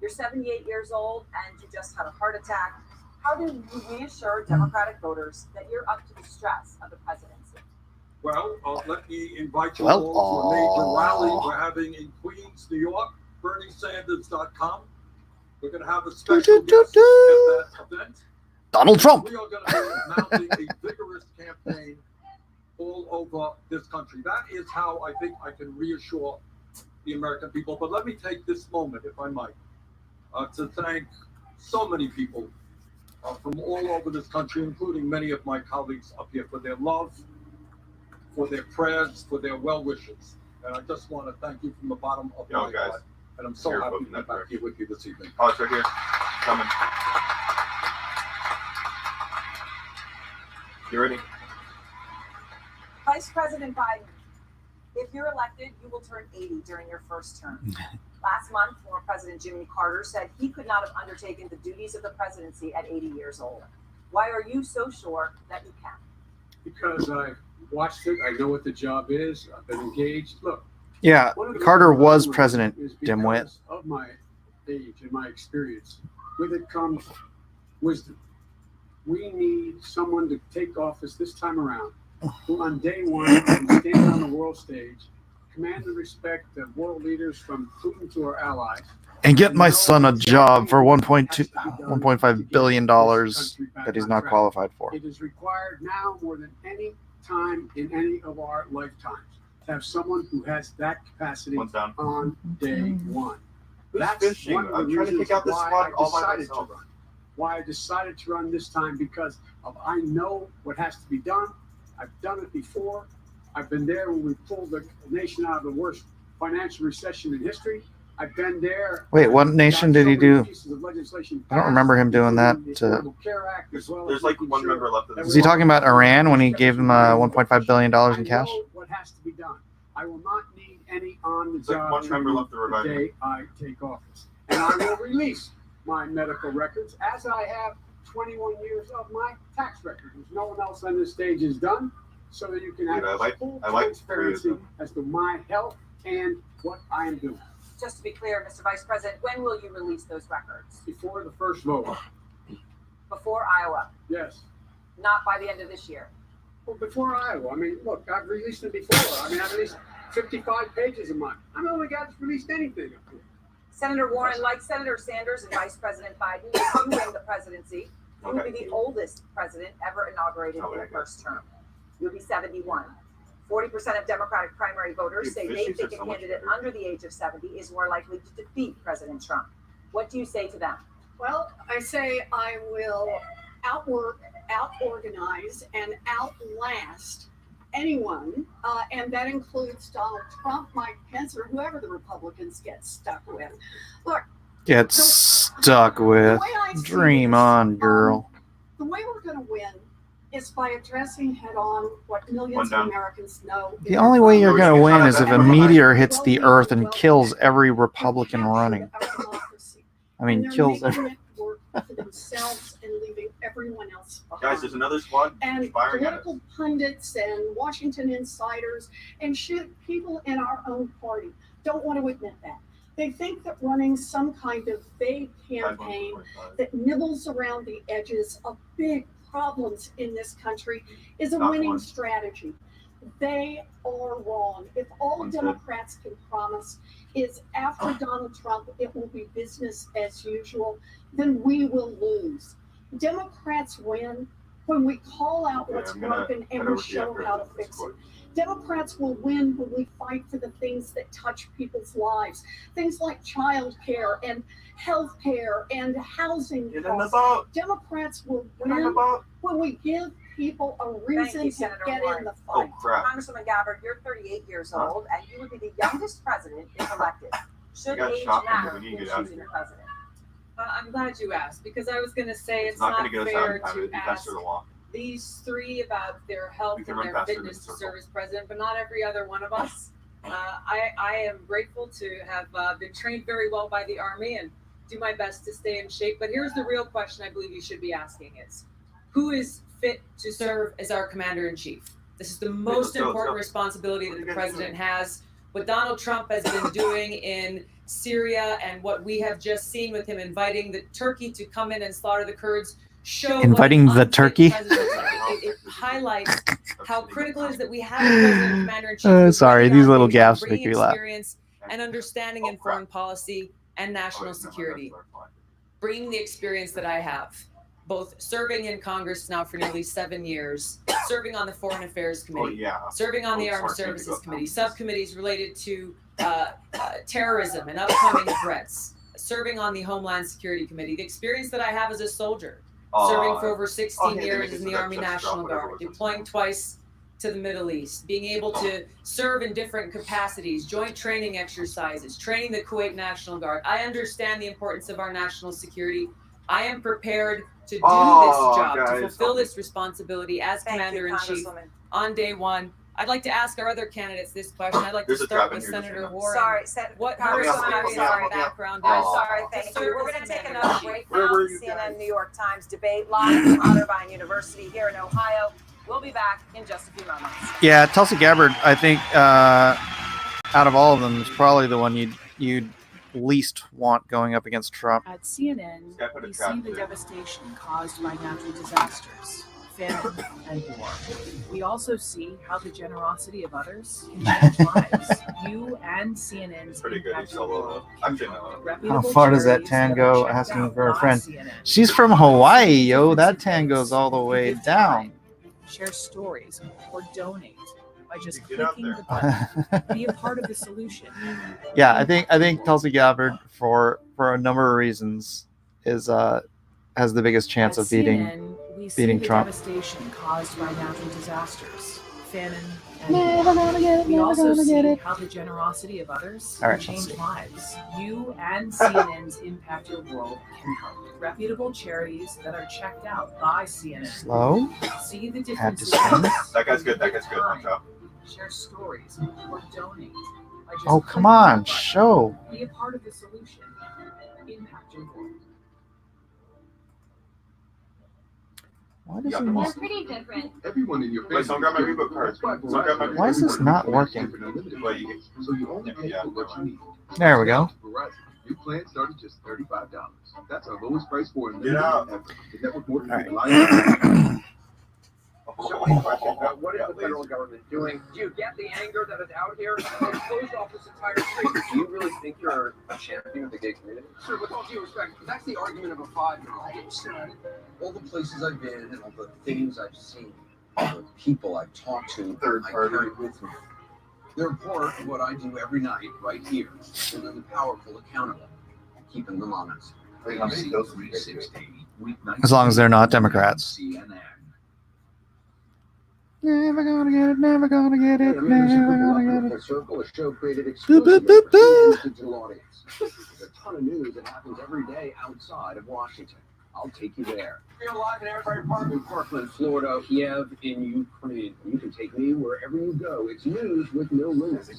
You're 78 years old and you just had a heart attack. How do you reassure Democratic voters that you're up to the stress of the presidency?
Well, let me invite you all to a major rally we're having in Queens, New York, BernieSanders.com. We're going to have a special guest at that event.
Donald Trump.
We are going to be mounting a vigorous campaign all over this country. That is how I think I can reassure the American people. But let me take this moment, if I might, to thank so many people from all over this country, including many of my colleagues up here, for their love, for their prayers, for their well wishes. And I just want to thank you from the bottom of my heart. And I'm so happy to be back here with you this evening.
Oh, it's right here. Coming. You ready?
Vice President Biden, if you're elected, you will turn 80 during your first term. Last month, former President Jimmy Carter said he could not have undertaken the duties of the presidency at 80 years old. Why are you so sure that you can?
Because I watched it. I know what the job is. I've been engaged. Look.
Yeah, Carter was president, dimwit.
Of my age and my experience, with it comes wisdom. We need someone to take office this time around who on day one can stand on the world stage, command the respect of world leaders from Putin to our allies.
And get my son a job for $1.5 billion that he's not qualified for.
It is required now more than any time in any of our lifetimes to have someone who has that capacity on day one. That's one of the
I'm trying to pick out this spot all by myself.
Why I decided to run this time, because I know what has to be done. I've done it before. I've been there when we pulled the nation out of the worst financial recession in history. I've been there.
Wait, what nation did he do? I don't remember him doing that.
There's like one member left of this.
Is he talking about Iran when he gave him $1.5 billion in cash?
What has to be done. I will not need any on the job the day I take office. And I will release my medical records as I have 21 years of my tax record, which no one else on this stage has done, so that you can have full transparency as to my health and what I am doing.
Just to be clear, Mr. Vice President, when will you release those records?
Before the first vote.
Before Iowa?
Yes.
Not by the end of this year?
Well, before Iowa. I mean, look, I've released them before. I mean, I've released 55 pages of mine. I'm the only guy that's released anything up here.
Senator Warren, like Senator Sanders and Vice President Biden, if you win the presidency, you will be the oldest president ever inaugurated in a first term. You'll be 71. 40% of Democratic primary voters say they think a candidate under the age of 70 is more likely to defeat President Trump. What do you say to them?
Well, I say I will outwork, out-organize, and outlast anyone, and that includes Donald Trump, Mike Pence, or whoever the Republicans get stuck with. Look,
Get stuck with. Dream on, girl.
The way we're going to win is by addressing head-on what millions of Americans know.
The only way you're going to win is if a meteor hits the earth and kills every Republican running. I mean,
and they're
kills
making
every.
it work for themselves and leaving everyone else behind.
Guys, there's another squad
And
firing at us.
political pundits and Washington insiders and people in our own party don't want to admit that. They think that running some kind of vague campaign that nibbles around the edges of big problems in this country is a
Not
winning
one.
strategy. They are wrong. If all
One said.
Democrats can promise is after Donald Trump, it will be business as usual, then we will lose. Democrats win when we call out what's
I'm gonna
broken and
head
we
over to you
show
after
how to
this
fix it.
quick.
Democrats will win when we fight for the things that touch people's lives. Things like child care and health care and housing
Get in the
costs.
boat.
Democrats will
Get in the
win
boat.
when we give people a
Thank
reason
you,
to
Senator
get
Warren.
in the
Oh
fight.
crap!
Congresswoman Gabbard, you're 38 years old, and you would be the youngest president if elected. Should
got
age
shot,
matter
we need to
in
get out of
choosing
here.
a president?
I'm glad you asked, because I was going to say it's
not
not
going to get us out
fair
in time.
to
It'd be
ask
faster to walk.
these three about their health
We can
and
run
their
faster than
fitness
the
to
circle.
serve as president, but not every other one of us. I am grateful to have been trained very well by the Army and do my best to stay in shape. But here's the real question I believe you should be asking is, who is fit to serve as our commander-in-chief? This is the most important responsibility that the president has. What Donald Trump has been doing in Syria and what we have just seen with him inviting the Turkey to come in and slaughter the Kurds show
Inviting
what an
the
unfit
Turkey?
president is like. It highlights how critical it is that we have a president and commander-in-chief.
Sorry, these little gaps make
bringing
me laugh.
experience and understanding in foreign policy and national security. Bringing the experience that I have, both serving in Congress now for nearly 7 years, serving on the Foreign Affairs Committee, serving on the Armed Services Committee, subcommittees related to terrorism and upcoming threats, serving on the Homeland Security Committee, the experience that I have as a soldier, serving for over 16 years in the Army National Guard, deploying twice to the Middle East, being able to serve in different capacities, joint training exercises, training the Kuwait National Guard. I understand the importance of our national security. I am prepared to do this job, to fulfill this responsibility as Commander-in-Chief on day one. I'd like to ask our other candidates this question. I'd like to start with Senator Warren.
Sorry,
What her background
I'm
is.
sorry, thank you. We're going to take another break
Where
now.
were
The
you
CNN New York Times debate live from Otterbein University here in Ohio. We'll be back in just a few moments.
Yeah, Tulsi Gabbard, I think, out of all of them, is probably the one you'd least want going up against Trump.
At CNN, we see the devastation caused by natural disasters, famine, and war. We also see how the generosity of others can change lives. You and CNN's
Pretty good. He's solo.
How far does that tan go? Asking for a friend. She's from Hawaii, yo. That tan goes all the way down.
Share stories or donate by just clicking the button. Be a part of the solution.
Yeah, I think Tulsi Gabbard, for a number of reasons, has the biggest chance of beating Trump.
Devastation caused by natural disasters, famine, and
Never gonna get it,
we
never
also
gonna
see
get it.
how the generosity of others
All
can
right, let's
change
see.
lives. You and CNN's Impact Your World can help. Reputable charities that are checked out by CNN.
Slow.
See the
Have to
differences.
spin.
That guy's good. That guy's good. Watch out.
Share stories or donate. By just
Oh, come
clicking
on,
the button.
show.
Be a part of the solution. Impact Your World.
Why does it not-
pretty different. Everyone in your
Wait, someone grab my Reebok card. Someone grab my Reebok
Why is this not working?
Well, you can.
So you only pay for what you need.
There we go.
Verizon. New plan starts at just $35. That's our lowest price for
Get out.
ever. The network more
All right.
reliable.
So my question, what is the federal government doing? Do you get the anger that is out here? It's closed off this entire street. Do you really think you're a champion of the gay community?
Sir, with all due respect, that's the argument of a 5-year-old. All the places I've been and all the things I've seen, all the people I've talked to, I carry with me. They're part of what I do every night right here, holding the powerful accountable, keeping them honest.
As long as they're not Democrats.
CNN.
Never gonna get it, never gonna get it, never gonna get it.
Circle, a show created
Boop,
exclusively
boop, boop,
for
boop.
CNN's digital audience. There's a ton of news that happens every day outside of Washington. I'll take you there. We're live in Asbury Park in Parkland, Florida, Kiev in Ukraine. You can take me wherever you go. It's news with no limits.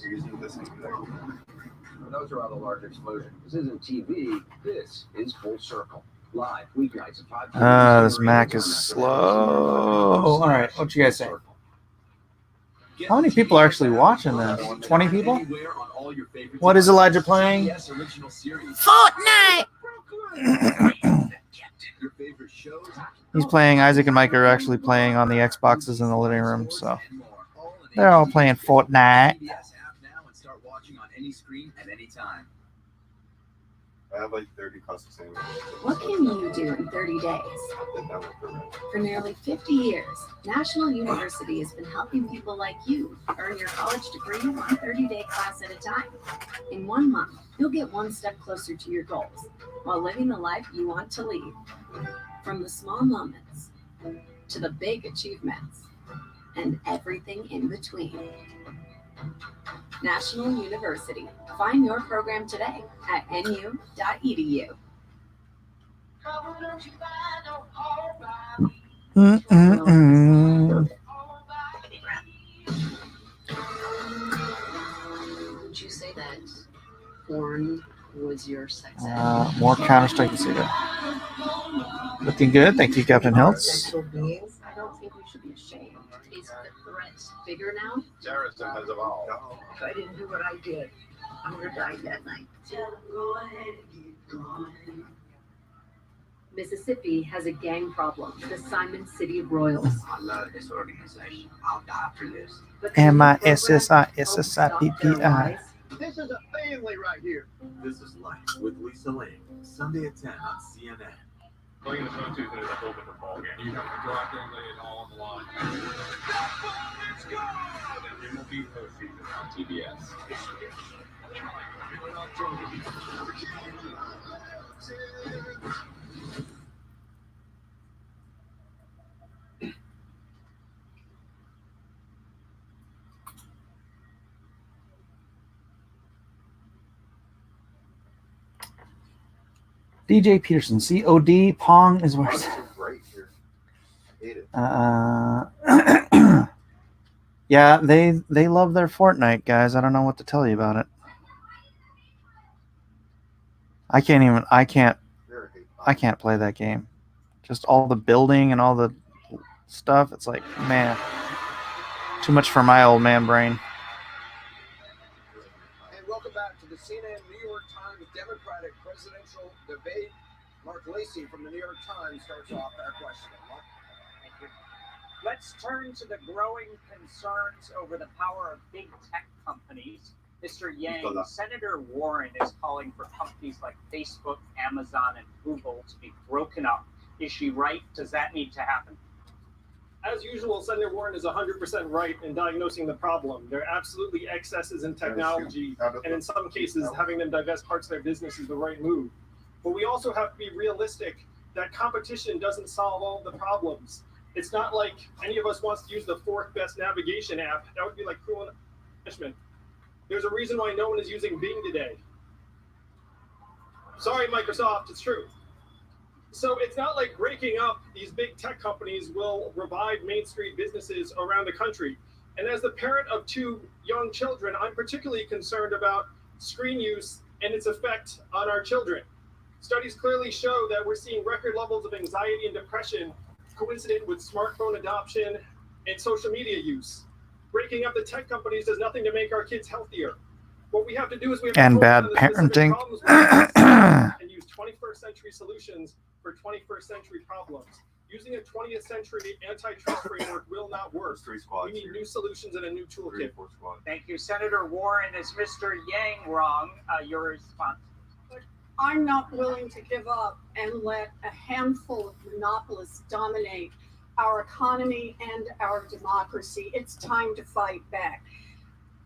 Those are all the large explosions. This isn't TV. This is Full Circle. Live weeknights at 5 p.m.
This Mac is slow. All right, what you guys say? How many people are actually watching this? 20 people? What is Elijah playing?
Fortnite!
He's playing. Isaac and Mike are actually playing on the Xboxes in the living room, so they're all playing Fortnite.
Any screen at any time.
I have like 30 custom sandwiches.
What can you do in 30 days? For nearly 50 years, National University has been helping people like you earn your college degree 30-day class at a time. In 1 month, you'll get one step closer to your goals while living the life you want to lead. From the small moments to the big achievements and everything in between. National University. Find your program today at nu.edu. Would you say that porn was your sex
More Counter-Strike. You see that? Looking good. Thank you, Captain Hiltz.
I don't think we should be ashamed. Is the threat bigger now?
Terrorism has evolved.
If I didn't do what I did, I would have died that night. Go ahead and get going. Mississippi has a gang problem. The Simon City Royals.
I love this organization. I'll die for this.
MISSISSIPPI.
This is a family right here.
This is Life with Lisa Lang, Sunday at 10 on CNN.
Playing the phone tooth is a whole different ballgame. You have to go out there and lay it all on the line. MLB postseason on TBS.
DJ Peterson, COD, Pong is worse.
Right here. I hate it.
Yeah, they love their Fortnite, guys. I don't know what to tell you about it. I can't play that game. Just all the building and all the stuff. It's like, man, too much for my old man brain.
And welcome back to the CNN New York Times Democratic presidential debate. Mark Lacey from the New York Times starts off our question. Mark?
Thank you. Let's turn to the growing concerns over the power of big tech companies. Mr. Yang, Senator Warren is calling for companies like Facebook, Amazon, and Google to be broken up. Is she right? Does that need to happen?
As usual, Senator Warren is 100% right in diagnosing the problem. There are absolutely excesses in technology, and in some cases, having them divest parts of their business is the right move. But we also have to be realistic that competition doesn't solve all the problems. It's not like any of us wants to use the fourth best navigation app. That would be like cruel punishment. There's a reason why no one is using Bing today. Sorry, Microsoft, it's true. So it's not like breaking up these big tech companies will revive Main Street businesses around the country. And as the parent of 2 young children, I'm particularly concerned about screen use and its effect on our children. Studies clearly show that we're seeing record levels of anxiety and depression coincident with smartphone adoption and social media use. Breaking up the tech companies does nothing to make our kids healthier. What we have to do is we have to
And
focus
bad
on the specific
parenting.
problems we have and use 21st century solutions for 21st century problems. Using a 20th century antitrust framework will not work. We need new solutions and a new toolkit.
Thank you. Senator Warren, is Mr. Yang wrong? Your response.
I'm not willing to give up and let a handful of monopolists dominate our economy and our democracy. It's time to fight back.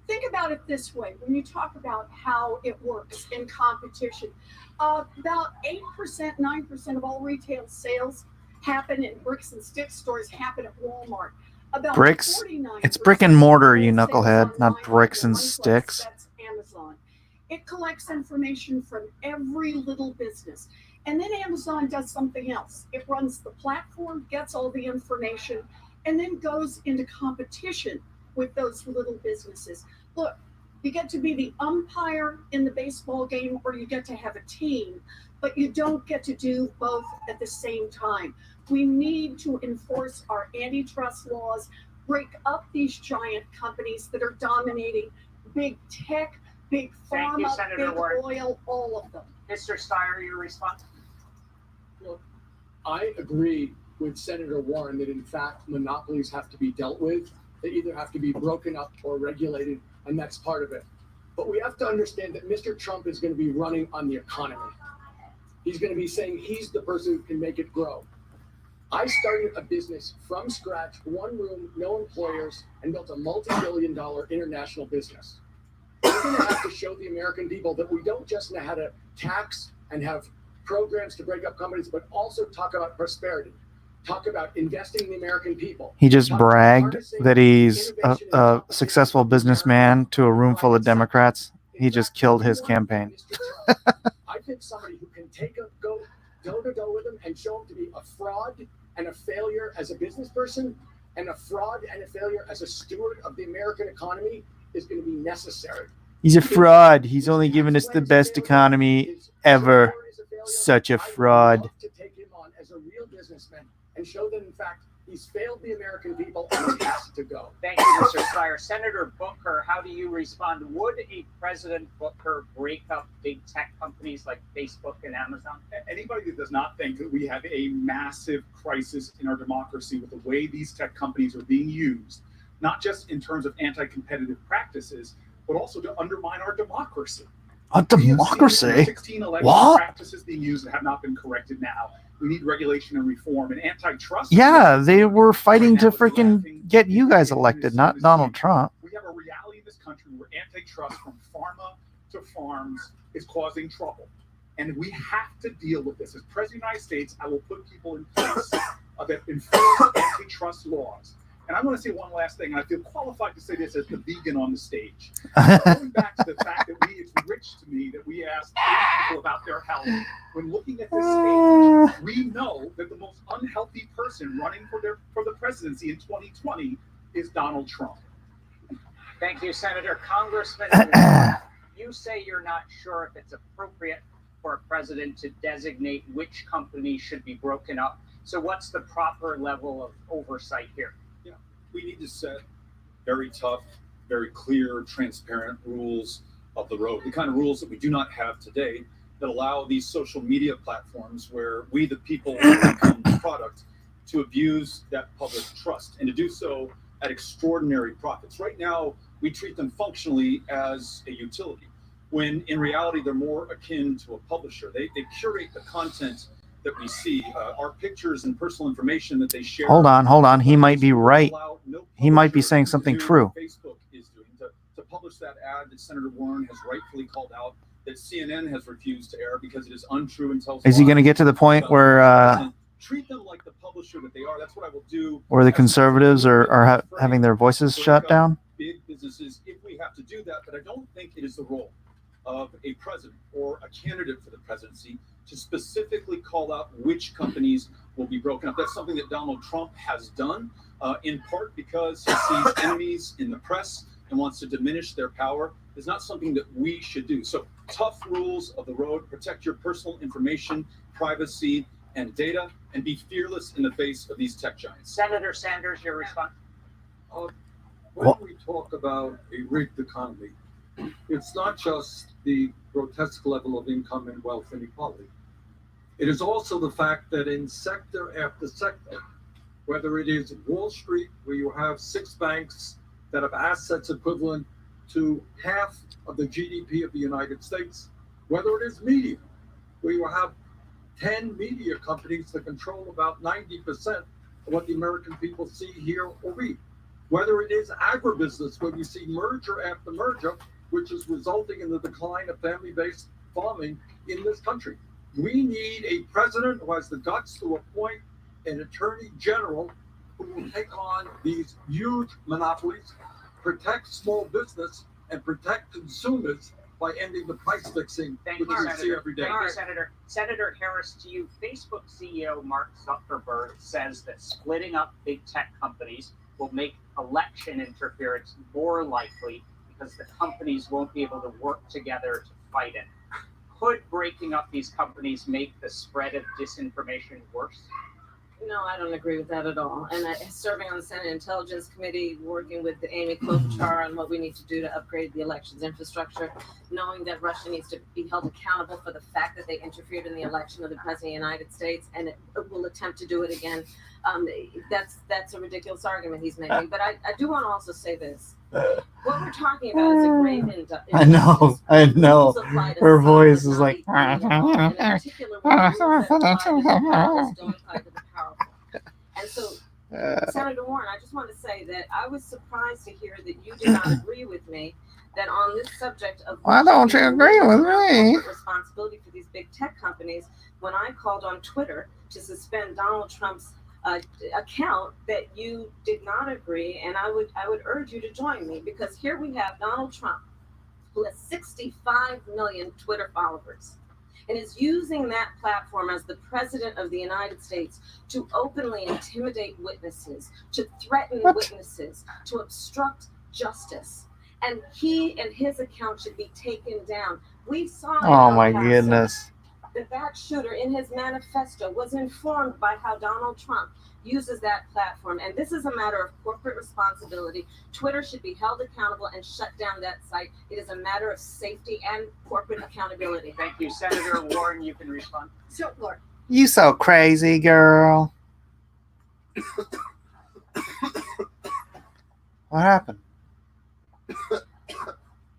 Think about it this way. When you talk about how it works in competition, about 8%, 9% of all retail sales happen in bricks and sticks stores, happen at Walmart. About
Bricks?
49%
It's brick and mortar, you
of sales
knucklehead, not
online
bricks and
one place,
sticks.
That's Amazon. It collects information from every little business. And then Amazon does something else. It runs the platform, gets all the information, and then goes into competition with those little businesses. Look, You get to be the umpire in the baseball game, or you get to have a team, but you don't get to do both at the same time. We need to enforce our antitrust laws, break up these giant companies that are dominating big tech, big
Thank you,
pharma,
Senator
big
Warren.
oil, all of them.
Mr. Steyer, your response?
Look, I agree with Senator Warren that in fact monopolies have to be dealt with. They either have to be broken up or regulated, and that's part of it. But we have to understand that Mr. Trump is going to be running on the economy. He's going to be saying he's the person who can make it grow. I started a business from scratch, one room, no employers, and built a multi-billion-dollar international business. We're going to have to show the American people that we don't just know how to tax and have programs to break up companies, but also talk about prosperity, talk about investing in the American people.
He just bragged that he's a successful businessman to a room full of Democrats. He just killed his campaign.
I think somebody who can go door to door with him and show him to be a fraud and a failure as a business person and a fraud and a failure as a steward of the American economy is going to be necessary.
He's a fraud. He's only given us the best economy ever. Such a fraud.
To take him on as a real businessman and show that in fact he's failed the American people and he has to go.
Thank you, Mr. Steyer. Senator Booker, how do you respond? Would a President Booker break up big tech companies like Facebook and Amazon?
Anybody that does not think that we have a massive crisis in our democracy with the way these tech companies are being used, not just in terms of anti-competitive practices, but also to undermine our democracy.
A democracy?
16 election
What?
practices being used that have not been corrected now. We need regulation and reform and antitrust.
Yeah, they were fighting to freaking get you guys elected, not Donald Trump.
We have a reality in this country where antitrust from pharma to farms is causing trouble. And we have to deal with this. As President of the United States, I will put people in place that enforce antitrust laws. And I want to say one last thing, and I feel qualified to say this as the vegan on the stage. Going back to the fact that it's rich to me that we ask people about their health. When looking at this stage, we know that the most unhealthy person running for the presidency in 2020 is Donald Trump.
Thank you, Senator. Congressman, you say you're not sure if it's appropriate for a president to designate which companies should be broken up. So what's the proper level of oversight here?
We need to set very tough, very clear, transparent rules of the road, the kind of rules that we do not have today that allow these social media platforms where we, the people, become the product to abuse that public trust and to do so at extraordinary profits. Right now, we treat them functionally as a utility, when in reality, they're more akin to a publisher. They curate the content that we see, our pictures and personal information that they share.
Hold on. He might be right. He might be saying something true.
Facebook is doing to publish that ad that Senator Warren has rightfully called out, that CNN has refused to air because it is untrue and tells.
Is he going to get to the point where
treat them like the publisher that they are? That's what I will do.
where the conservatives are having their voices shut down?
Big businesses, if we have to do that, but I don't think it is the role of a president or a candidate for the presidency to specifically call out which companies will be broken up. That's something that Donald Trump has done, in part because he sees enemies in the press and wants to diminish their power. It's not something that we should do. So tough rules of the road, protect your personal information, privacy, and data, and be fearless in the face of these tech giants.
Senator Sanders, your response?
When we talk about a rigged economy, it's not just the grotesque level of income and wealth inequality. It is also the fact that in sector after sector, whether it is Wall Street, where you have 6 banks that have assets equivalent to half of the GDP of the United States, whether it is media, where you have 10 media companies that control about 90% of what the American people see, hear, or read, whether it is agribusiness, where we see merger after merger, which is resulting in the decline of family-based farming in this country. We need a president who has the guts to appoint an attorney general who will take on these huge monopolies, protect small business, and protect consumers by ending the price fixing, which we see every day.
Thank you, Senator. Senator Harris, to you, Facebook CEO Mark Zuckerberg says that splitting up big tech companies will make election interference more likely because the companies won't be able to work together to fight it. Could breaking up these companies make the spread of disinformation worse?
No, I don't agree with that at all. And serving on the Senate Intelligence Committee, working with Amy Klobuchar on what we need to do to upgrade the elections infrastructure, knowing that Russia needs to be held accountable for the fact that they interfered in the election of the President of the United States and it will attempt to do it again. That's a ridiculous argument he's making. But I do want to also say this. What we're talking about is a grave injustice.
I know.
Rules apply to
Her
some,
voice
but
is
not
like.
equally. And in particular, rules that apply to the powerless don't apply to the powerful. And so, Senator Warren, I just want to say that I was surprised to hear that you did not agree with me that on this subject of
Why don't you agree with me?
responsibility for these big tech companies, when I called on Twitter to suspend Donald Trump's account, that you did not agree, and I would urge you to join me, because here we have Donald Trump, who has 65 million Twitter followers, and is using that platform as the president of the United States to openly intimidate witnesses, to threaten witnesses, to obstruct justice. And he and his account should be taken down. We saw in
Oh my
El Paso
goodness.
that shooter in his manifesto was informed by how Donald Trump uses that platform. And this is a matter of corporate responsibility. Twitter should be held accountable and shut down that site. It is a matter of safety and corporate accountability.
Thank you. Senator Warren, you can respond.
So, look,
You so crazy, girl. What happened?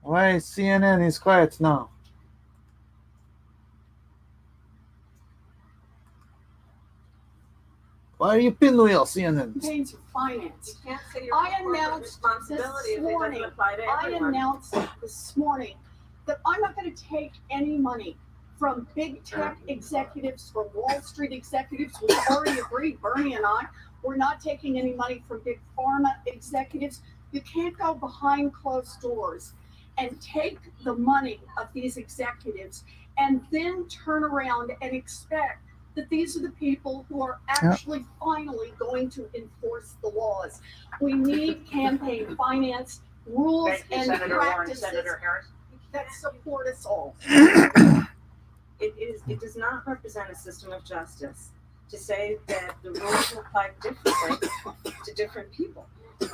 Why CNN is quiet now? Why are you pinwheel, CNN?
campaigns are financed.
You can't say your
I
corporate
announced
responsibility
this
if it doesn't
morning,
apply to
I
everyone.
announced this morning that I'm not going to take any money from big tech executives, from Wall Street executives. We've already agreed, Bernie and I, we're not taking any money from big pharma executives. You can't go behind closed doors and take the money of these executives and then turn around and expect that these are the people who are actually finally going to enforce the laws. We need campaign finance rules
Thank you,
and
Senator Warren.
practices
Senator Harris.
that support us all.
It does not represent a system of justice to say that the rules will apply differently to different people.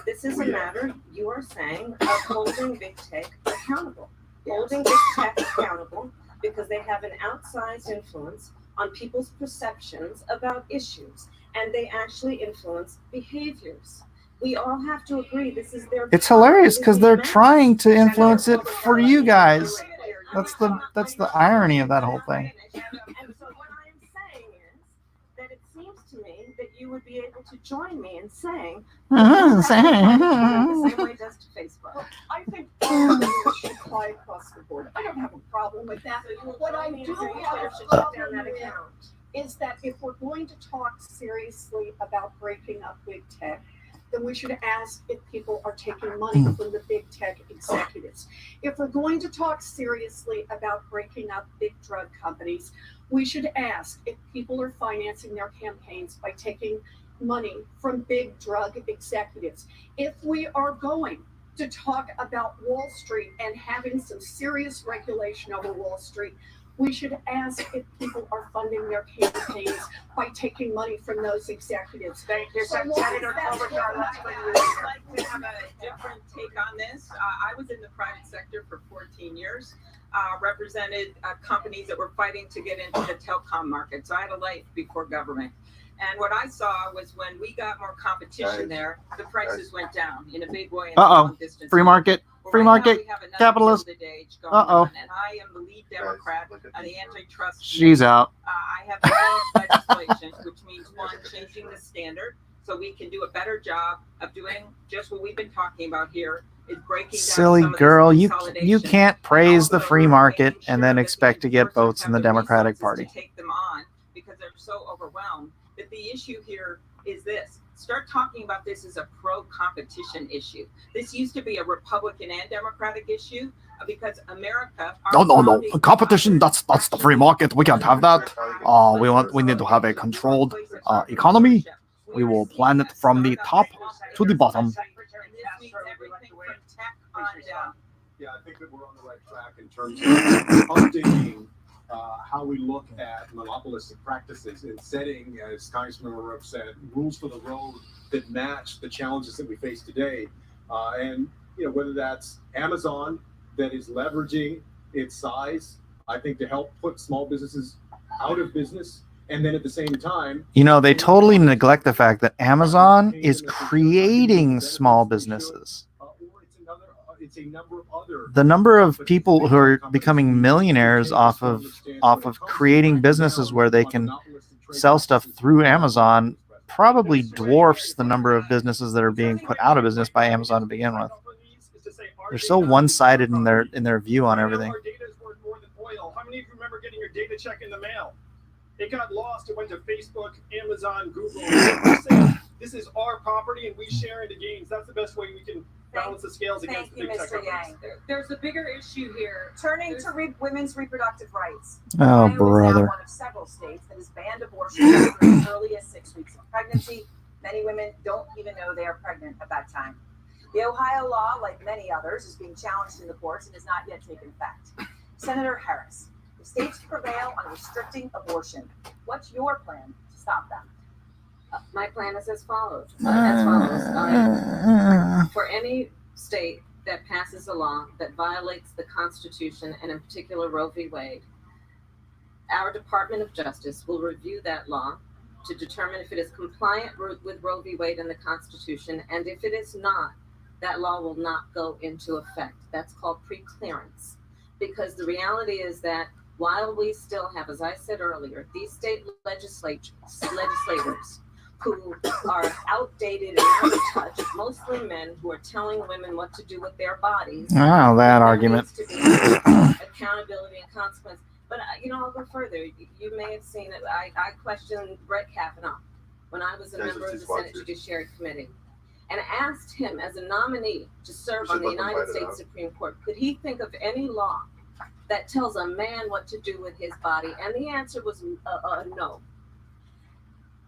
This is a matter, you are saying, of holding big tech accountable. Holding big tech accountable because they have an outsized influence on people's perceptions about issues, and they actually influence behaviors. We all have to agree this is their
It's hilarious because they're trying to influence it for you guys. That's the irony of that whole thing.
And so what I am saying is that it seems to me that you would be able to join me in saying the same way it does to Facebook.
I think all rules should apply across the board. I don't have a problem with that. What I do have a problem with is that if we're going to talk seriously about breaking up big tech, then we should ask if people are taking money from the big tech executives. If we're going to talk seriously about breaking up big drug companies, we should ask if people are financing their campaigns by taking money from big drug executives. If we are going to talk about Wall Street and having some serious regulation over Wall Street, we should ask if people are funding their campaigns by taking money from those executives.
Thank you,
So
Senator
that's
Klobuchar.
what
Let's
I'm
bring
at.
you
I'd like to have a different take on this. I was in the private sector for 14 years, represented companies that were fighting to get into the telecom market. So I had a life before government. And what I saw was when we got more competition there, the prices went down in a big way. in the long distance
Free market.
Well,
Free
right now
market.
we have another
Capitalist.
Gilded Age going
Uh-oh.
on, and I am the lead Democrat on the antitrust.
She's
committee.
out.
I have developed legislation, which means one, changing the standard so we can do a better job of doing just what we've been talking about here. Is breaking down
Silly
some of this
girl, you
consolidation.
can't praise the free market and then expect to get votes in the Democratic Party.
To take them on because they're so overwhelmed. But the issue here is this. Start talking about this as a pro-competition issue. This used to be a Republican and Democratic issue because America.
No. Competition, that's the free market. We can't have that. We need to have a controlled economy. We will plan it from the top to the bottom.
Yeah, I think that we're on the right track in terms of updating how we look at monopolistic practices and setting, as Congressman O'Rourke said, rules for the road that match the challenges that we face today. And whether that's Amazon that is leveraging its size, I think, to help put small businesses out of business, and then at the same time,
they totally neglect the fact that Amazon is creating small businesses.
it's a number of other.
The number of people who are becoming millionaires off of creating businesses where they can sell stuff through Amazon probably dwarfs the number of businesses that are being put out of business by Amazon to begin with. They're so one-sided in their view on everything.
Our data is worth more than oil. How many of you remember getting your data check in the mail? It got lost. It went to Facebook, Amazon, Google. This is our property, and we share in the gains. That's the best way we can balance the scales against the big tech companies.
There's a bigger issue here.
Turning to women's reproductive rights.
Oh,
Ohio is now
brother.
one of several states that has banned abortion as early as 6 weeks of pregnancy. Many women don't even know they are pregnant at that time. The Ohio law, like many others, is being challenged in the courts and has not yet taken effect. Senator Harris, if states prevail on restricting abortion, what's your plan to stop them?
My plan is as follows. For any state that passes a law that violates the Constitution, and in particular Roe v. Wade, our Department of Justice will review that law to determine if it is compliant with Roe v. Wade and the Constitution, and if it is not, that law will not go into effect. That's called preclearance. Because the reality is that while we still have, as I said earlier, these state legislators who are outdated and out of touch, mostly men who are telling women what to do with their bodies.
Oh, that argument.
Needs to be accountability and consequence. But, I'll go further. You may have seen it. I questioned Brett Kavanaugh when I was a member of the Senate Judiciary Committee, and asked him as a nominee to serve on the United States Supreme Court, could he think of any law that tells a man what to do with his body? And the answer was no.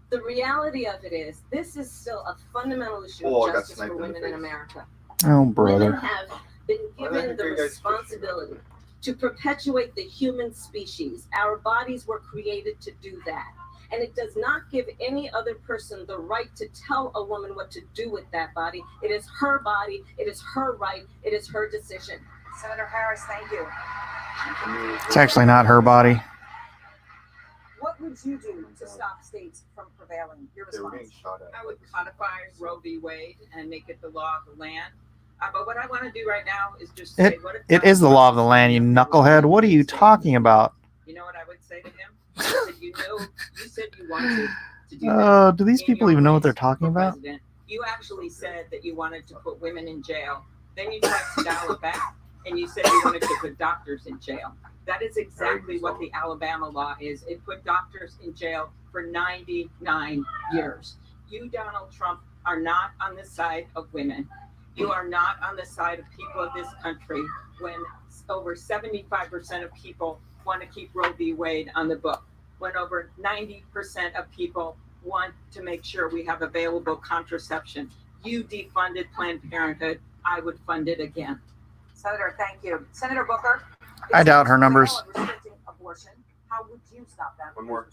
The reality of it is, this is still a fundamental issue of justice for women in America.
Oh, brother.
Women have been given the responsibility to perpetuate the human species. Our bodies were created to do that. And it does not give any other person the right to tell a woman what to do with that body. It is her body. It is her right. It is her decision.
Senator Harris, thank you.
It's actually not her body.
What would you do to stop states from prevailing? Your response.
I would codify Roe v. Wade and make it the law of the land. But what I want to do right now is just say,
It is the law of the land, you knucklehead. What are you talking about?
You know what I would say to him? I said, you said you wanted to do that.
Do these people even know what they're talking about?
President. You actually said that you wanted to put women in jail. Then you tried to dial it back, and you said you wanted to put doctors in jail. That is exactly what the Alabama law is. It put doctors in jail for 99 years. You, Donald Trump, are not on the side of women. You are not on the side of people of this country when over 75% of people want to keep Roe v. Wade on the book, when over 90% of people want to make sure we have available contraception. You defunded Planned Parenthood. I would fund it again.
Senator, thank you. Senator Booker.
I doubt her numbers.
Restricting abortion, how would you stop that?
One more.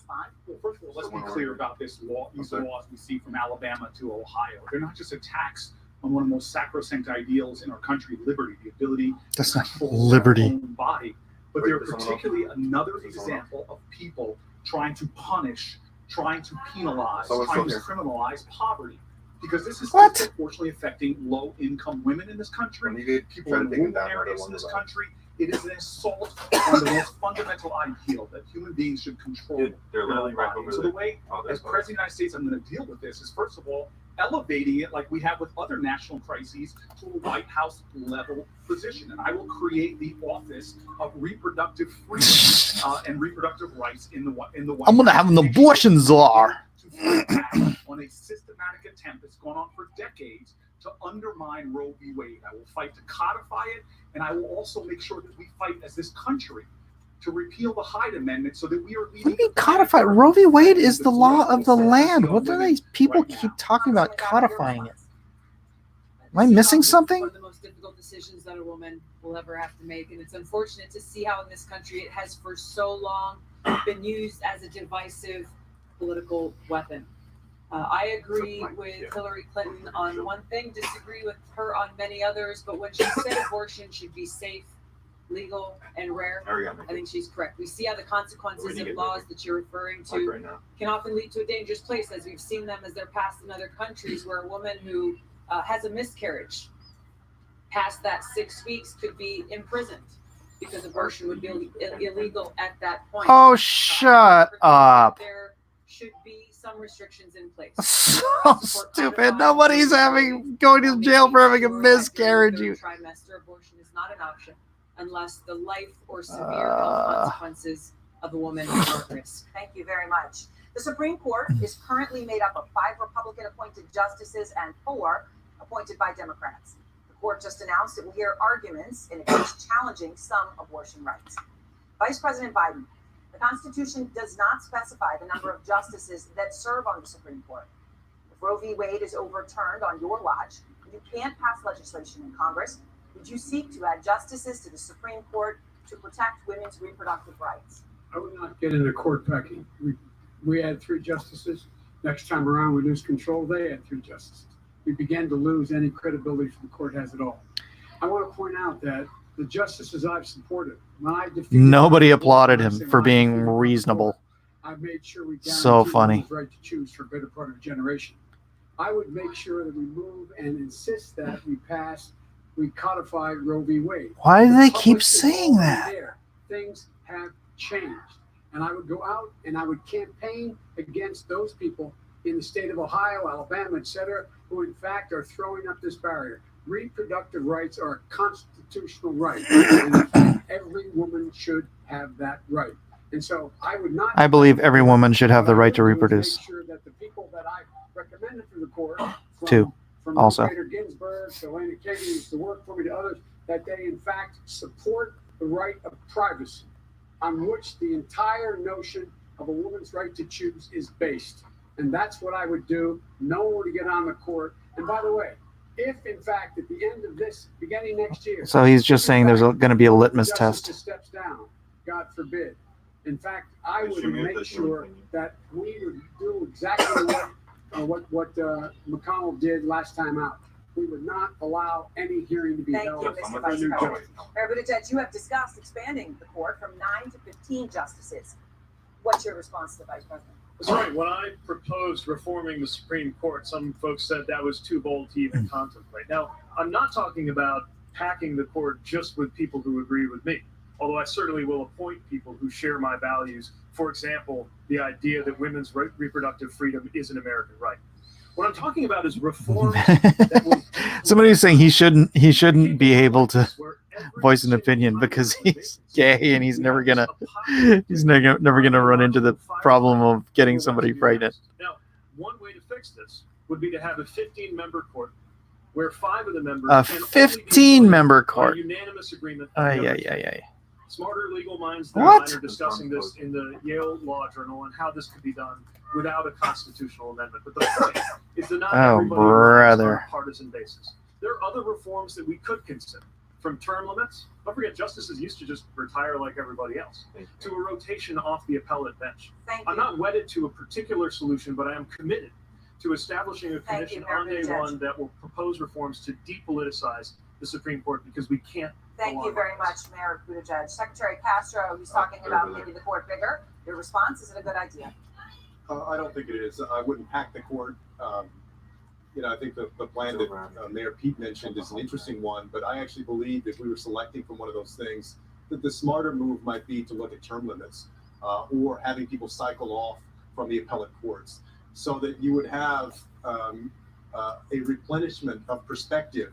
Well, first of all, let's be clear about this law. These laws we see from Alabama to Ohio. They're not just attacks on one of the most sacrosanct ideals in our country, liberty, the ability
That's
to
not
control
liberty.
our own body. But they're particularly another example of people trying to punish, trying to penalize, trying to criminalize poverty. Because this is unfortunately affecting low-income women in this country, people in rural areas in this country. It is an assault on the most fundamental ideal that human beings should control their own bodies. So the way, as President of the United States, I'm going to deal with this is, first of all, elevating it like we have with other national crises to a White House level position. And I will create the Office of Reproductive Freedom and Reproductive Rights in the White House.
I'm going to have an abortion czar.
On a systematic attempt that's gone on for decades to undermine Roe v. Wade. I will fight to codify it, and I will also make sure that we fight as this country to repeal the Hyde Amendment so that we are leading.
What do you mean codify? Roe v. Wade is the law of the land. What do these people keep talking about codifying it? Am I missing something?
One of the most difficult decisions that a woman will ever have to make, and it's unfortunate to see how in this country it has for so long been used as a divisive political weapon. I agree with Hillary Clinton on one thing, disagree with her on many others, but when she said abortion should be safe, legal, and rare, I think she's correct. We see how the consequences of laws that you're referring to can often lead to a dangerous place, as we've seen them as they're passed in other countries, where a woman who has a miscarriage past that 6 weeks could be imprisoned because abortion would be illegal at that point.
Oh, shut up.
There should be some restrictions in place.
So stupid. Nobody's going to jail for having a miscarriage.
Trimester abortion is not an option unless the life or severe health consequences of a woman are at risk.
Thank you very much. The Supreme Court is currently made up of 5 Republican-appointed justices and 4 appointed by Democrats. The court just announced it will hear arguments in a case challenging some abortion rights. Vice President Biden, the Constitution does not specify the number of justices that serve on the Supreme Court. If Roe v. Wade is overturned on your watch, you can't pass legislation in Congress. Would you seek to add justices to the Supreme Court to protect women's reproductive rights?
I would not get into court packing. We had 3 justices. Next time around, we lose control. They had 3 justices. We began to lose any credibility for the court has at all. I want to point out that the justices I've supported, when I defeated
Nobody applauded him for being reasonable.
I've made sure we
So funny.
the right to choose for a better part of a generation. I would make sure that we move and insist that we codify Roe v. Wade.
Why do they
The
keep
public is
saying
already
that?
there. Things have changed. And I would go out and I would campaign against those people in the state of Ohio, Alabama, etc., who in fact are throwing up this barrier. Reproductive rights are a constitutional right, and in fact, every woman should have that right. And so I would not.
I believe every woman should have the right to
Make
reproduce.
sure that the people that I recommended to the court,
Too,
from
also.
Peter Ginsburg to Elena Kagan, used to work for me, to others, that they in fact support the right of privacy, on which the entire notion of a woman's right to choose is based. And that's what I would do. No one would get on the court. And by the way, if in fact at the end of this, beginning next year,
So he's just saying there's going to be a litmus
justice
test.
steps down, God forbid. In fact, I would make sure that we would do exactly what McConnell did last time out. We would not allow any hearing to be
Thank
held.
you, Mr. Vice President. Mayor Buttigieg, you have discussed expanding the court from 9 to 15 justices. What's your response to the Vice President?
That's right. When I proposed reforming the Supreme Court, some folks said that was too bold to even contemplate. Now, I'm not talking about packing the court just with people who agree with me, although I certainly will appoint people who share my values. For example, the idea that women's reproductive freedom is an American right. What I'm talking about is reforms that will
Somebody was saying he shouldn't be able to voice an opinion because he's gay and he's never gonna run into the problem of getting somebody pregnant.
Now, one way to fix this would be to have a 15-member court where 5 of the members
A
can only be
15-member
appointed by
court.
unanimous agreement.
Ay.
Smarter legal minds than
What?
mine are discussing this in the Yale Law Journal and how this could be done without a constitutional amendment. But the point is that not
Oh,
everybody runs on
brother.
a partisan basis. There are other reforms that we could consider, from term limits. Don't forget, justices used to just retire like everybody else, to a rotation off the appellate bench. I'm not wedded to a particular solution, but I am committed to establishing a
Thank you,
commission on
Mayor
day
Buttigieg.
one that will propose reforms to depoliticize the Supreme Court, because we can't.
Thank
go
you
on
very
like this.
much, Mayor Buttigieg. Secretary Castro, he's talking about making the court bigger. Your response, is it a good idea?
I don't think it is. I wouldn't pack the court. I think the plan that Mayor Pete mentioned is an interesting one, but I actually believe if we were selecting from one of those things, that the smarter move might be to look at term limits or having people cycle off from the appellate courts so that you would have a replenishment of perspective.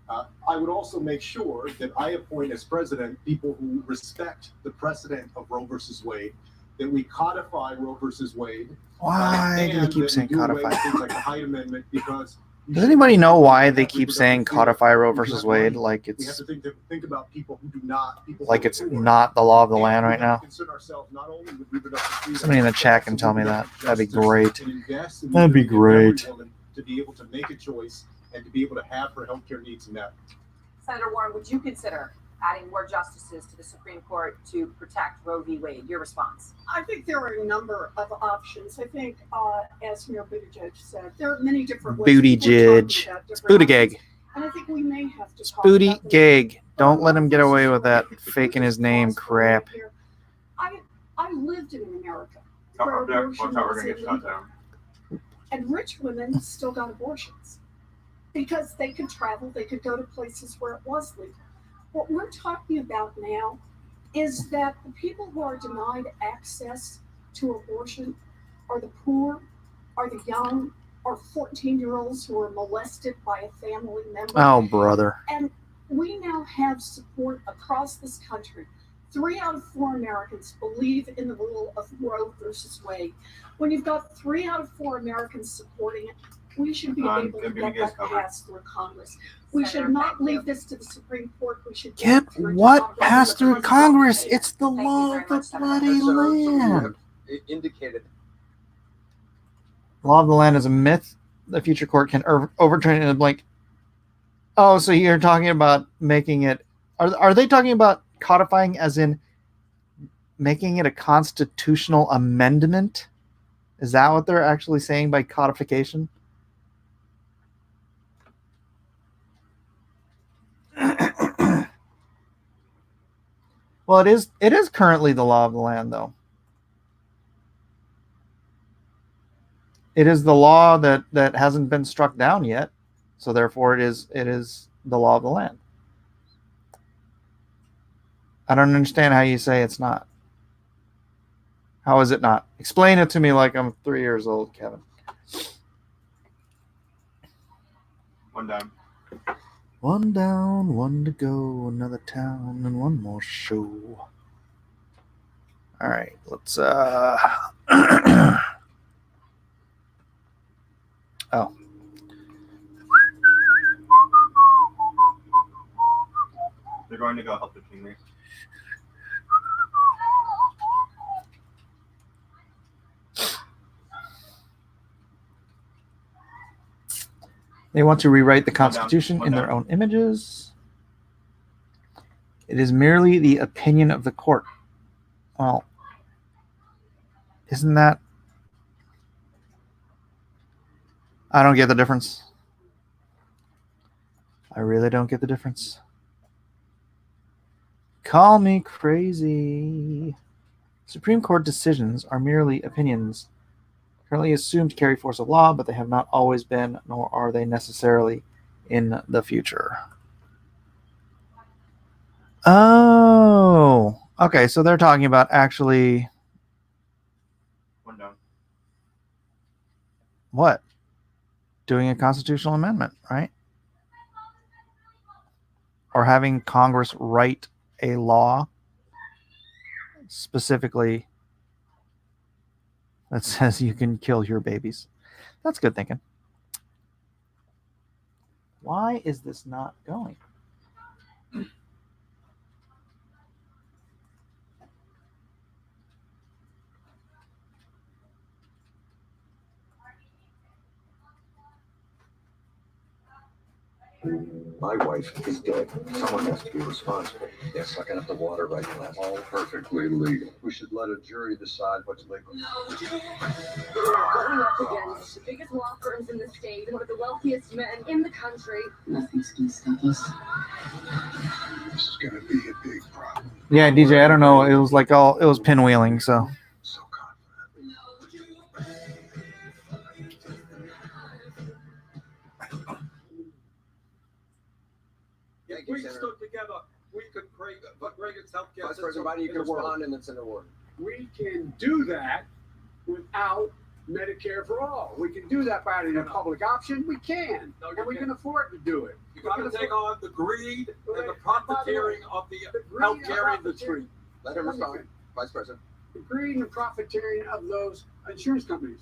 I would also make sure that I appoint as president people who respect the precedent of Roe versus Wade, that we codify Roe versus Wade.
Why do they
and
keep
that
saying
we do away
codify?
with things like the Hyde Amendment, because
Does anybody know why they keep saying codify Roe versus Wade like
we have
it's
to think about people who do not.
like it's not the law of the land right now?
Concern ourselves not only with reproductive freedom,
Somebody in the chat can tell me that. That'd be great.
and invest in the
That'd be
ability of every
great.
woman to be able to make a choice and to be able to have her healthcare needs met.
Senator Warren, would you consider adding more justices to the Supreme Court to protect Roe v. Wade? Your response?
I think there are a number of options. I think, as Mayor Buttigieg said, there are many different ways.
Buttigieg. It's Buttigieg.
And I think we may have to talk
Booty
about this.
Gag. Don't let him get away with that faking his name crap.
I lived in America where abortion was illegal. And rich women still got abortions because they could travel, they could go to places where it was legal. What we're talking about now is that the people who are denied access to abortion are the poor, are the young, are 14-year-olds who are molested by a family member.
Oh, brother.
And we now have support across this country. 3 out of 4 Americans believe in the rule of Roe versus Wade. When you've got 3 out of 4 Americans supporting it, we should be able to get that passed through Congress. We should not leave this to the Supreme Court. We should
Get what passed through Congress? It's the law of the bloody land.
Indicated.
Law of the land is a myth. The future court can overturn it in a blink. Oh, so you're talking about making it... Are they talking about codifying as in making it a constitutional amendment? Is that what they're actually saying by codification? Well, it is currently the law of the land, though. It is the law that hasn't been struck down yet, so therefore it is the law of the land. I don't understand how you say it's not. How is it not? Explain it to me like I'm 3 years old, Kevin.
One down.
One down, one to go, another town, and one more show. All right, let's oh.
They're going to go help the king.
They want to rewrite the Constitution in their own images. It is merely the opinion of the court. Well, isn't that... I don't get the difference. I really don't get the difference. Call me crazy. Supreme Court decisions are merely opinions currently assumed to carry force of law, but they have not always been, nor are they necessarily in the future. Oh, okay. So they're talking about actually...
One down.
What? Doing a constitutional amendment, right? Or having Congress write a law specifically that says you can kill your babies. That's good thinking. Why is this not going?
My wife is dead. Someone has to be responsible. They're sucking up the water right now. All perfectly legal. We should let a jury decide what's legal.
Going up against the biggest law firms in the state and one of the wealthiest men in the country. Nothing's gonna stop us.
This is gonna be a big problem.
Yeah, DJ, I don't know. It was like it was pinwheeling, so.
If we stood together, we could create the greatest healthcare
Vice President Biden, you can work on and it's in the word.
We can do that without Medicare for all. We can do that by having a public option. We can, and we can afford to do it.
You got to take on the greed and the profiteering of the healthcare industry.
Let him respond, Vice President.
The greed and profiteering of those insurance companies.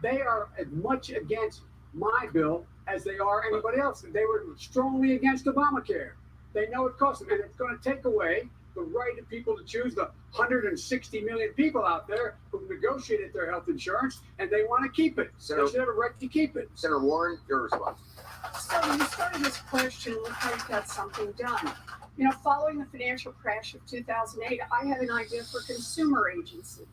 They are as much against my bill as they are anybody else. They were strongly against Obamacare. They know it costs them, and it's going to take away the right of people to choose, the 160 million people out there who negotiated their health insurance, and they want to keep it. So they should have a right to keep it.
Senator Warren, your response.
So you started this question with how you got something done. You know, following the financial crash of 2008, I had an idea for a consumer agency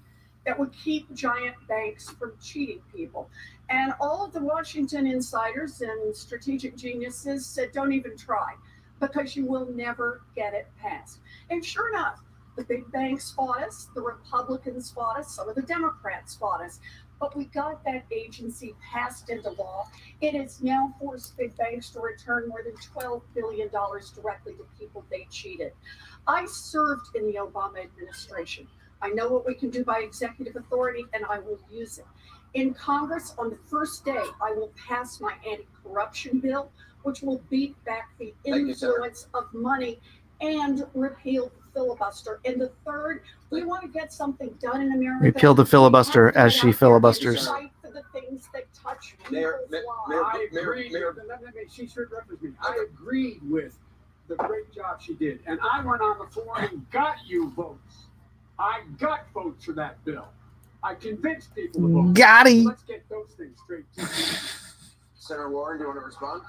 that would keep giant banks from cheating people. And all of the Washington insiders and strategic geniuses said, don't even try, because you will never get it passed. And sure enough, the big banks fought us, the Republicans fought us, some of the Democrats fought us. But we got that agency passed into law. It has now forced big banks to return more than $12 billion directly to people they cheated. I served in the Obama administration. I know what we can do by executive authority, and I will use it. In Congress, on the first day, I will pass my anti-corruption bill, which will beat back the influence of money and repeal the filibuster. And the third, we want to get something done in America.
Repeal the filibuster as she filibusters.
Fight for the things that touch
Mayor,
people's
I
lives.
agreed. She should reference me. I agreed with the great job she did, and I went on the floor and got you votes. I got votes for that bill. I convinced people to vote.
Got it.
Let's get those things straight.
Senator Warren, do you want to respond?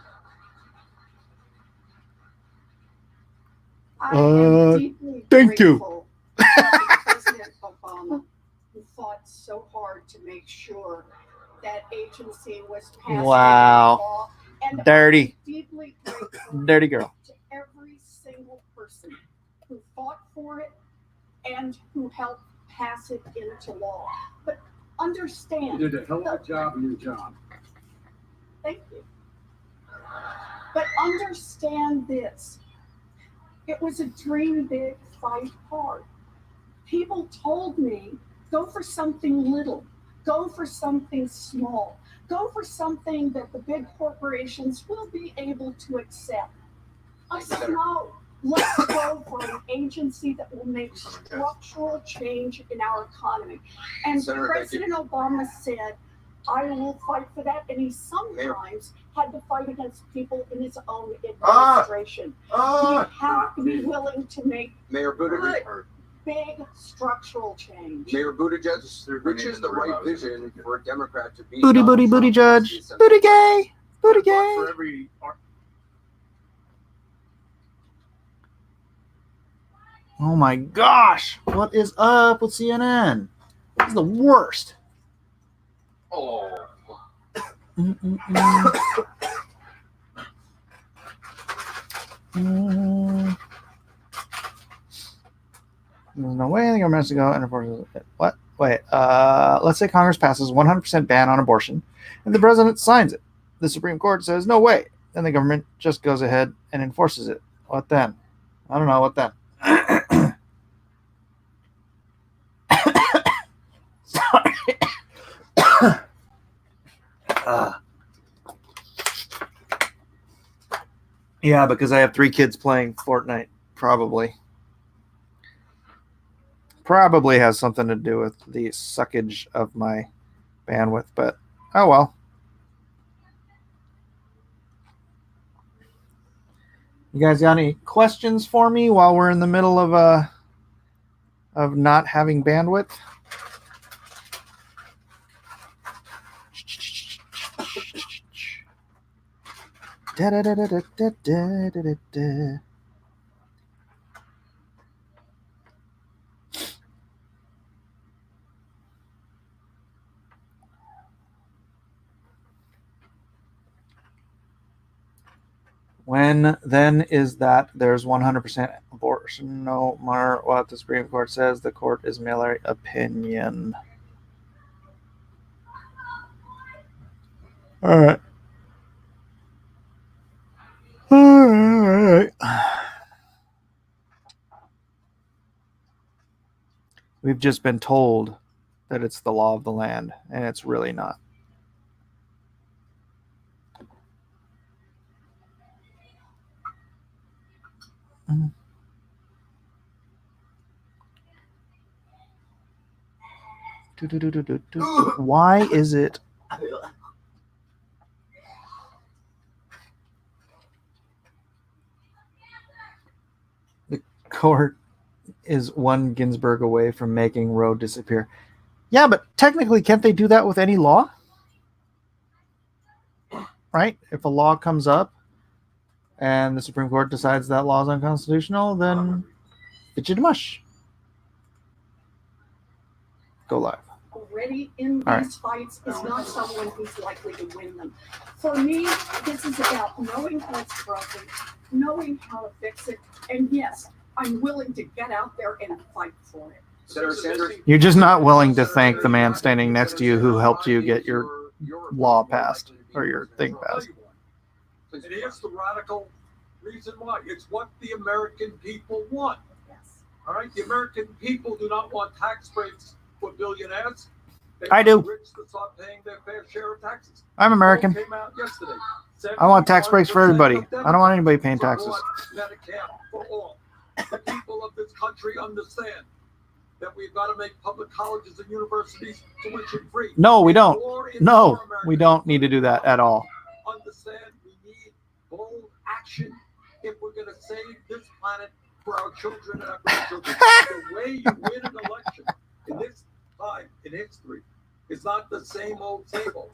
I am deeply
thank you.
grateful to President Obama, who fought so hard to make sure that agency was passed
Wow.
into law. And
Dirty.
I'm deeply grateful
Dirty girl.
to every single person who fought for it and who helped pass it into law. But understand,
You did a hell of a job in your job.
thank you. But understand this. It was a dream big, fight hard. People told me, go for something little, go for something small, go for something that the big corporations will be able to accept. I said, no, let's go for an agency that will make structural change in our economy. And
Senator, thank you.
President Obama said, I will fight for that. And he sometimes had to fight against people in his own administration. You have to be willing to make
Mayor Buttigieg.
good, big structural change.
Mayor Buttigieg, which is the right vision for a Democrat to be?
Booty, booty, booty judge. Booty gay. Booty gay.
For every
Oh my gosh. What is up with CNN? This is the worst.
Oh.
There's no way the government has to go and enforce it. What? Wait. Let's say Congress passes 100% ban on abortion and the president signs it. The Supreme Court says no way. Then the government just goes ahead and enforces it. What then? I don't know. What then? Sorry. Yeah, because I have 3 kids playing Fortnite. Probably has something to do with the suckage of my bandwidth, but oh well. You guys got any questions for me while we're in the middle of not having bandwidth? Da, da, da, da, da, da, da, da, da. When then is that there's 100% abortion, no matter what the Supreme Court says, the court is merely opinion. All right. All right. We've just been told that it's the law of the land, and it's really not. Why is it? The court is one Ginsburg away from making Roe disappear. Yeah, but technically, can't they do that with any law? Right? If a law comes up and the Supreme Court decides that law is unconstitutional, then it's a mush. Go live.
Already in these
All right.
fights is not someone who's likely to win them. For me, this is about knowing what's broken, knowing how to fix it, and yes, I'm willing to get out there and fight for it.
Senator Sanders,
You're just not willing to thank the man standing next to you who helped you get your law passed or your thing passed.
And here's the radical reason why. It's what the American people want.
Yes.
All right? The American people do not want tax breaks for billionaires. They
I
want
do.
the rich to start paying their fair share of taxes.
I'm American.
Poll came out yesterday.
I want tax breaks for
71%
everybody.
of
I don't want anybody paying
Democrats
taxes.
support Medicare for all. The people of this country understand that we've got to make public colleges and universities tuition free.
No, we don't.
More in
No,
more America.
we don't need to do that at all.
Understand we need bold action if we're going to save this planet for our children and our grandchildren. The way you win an election in this time in history is not the same old table.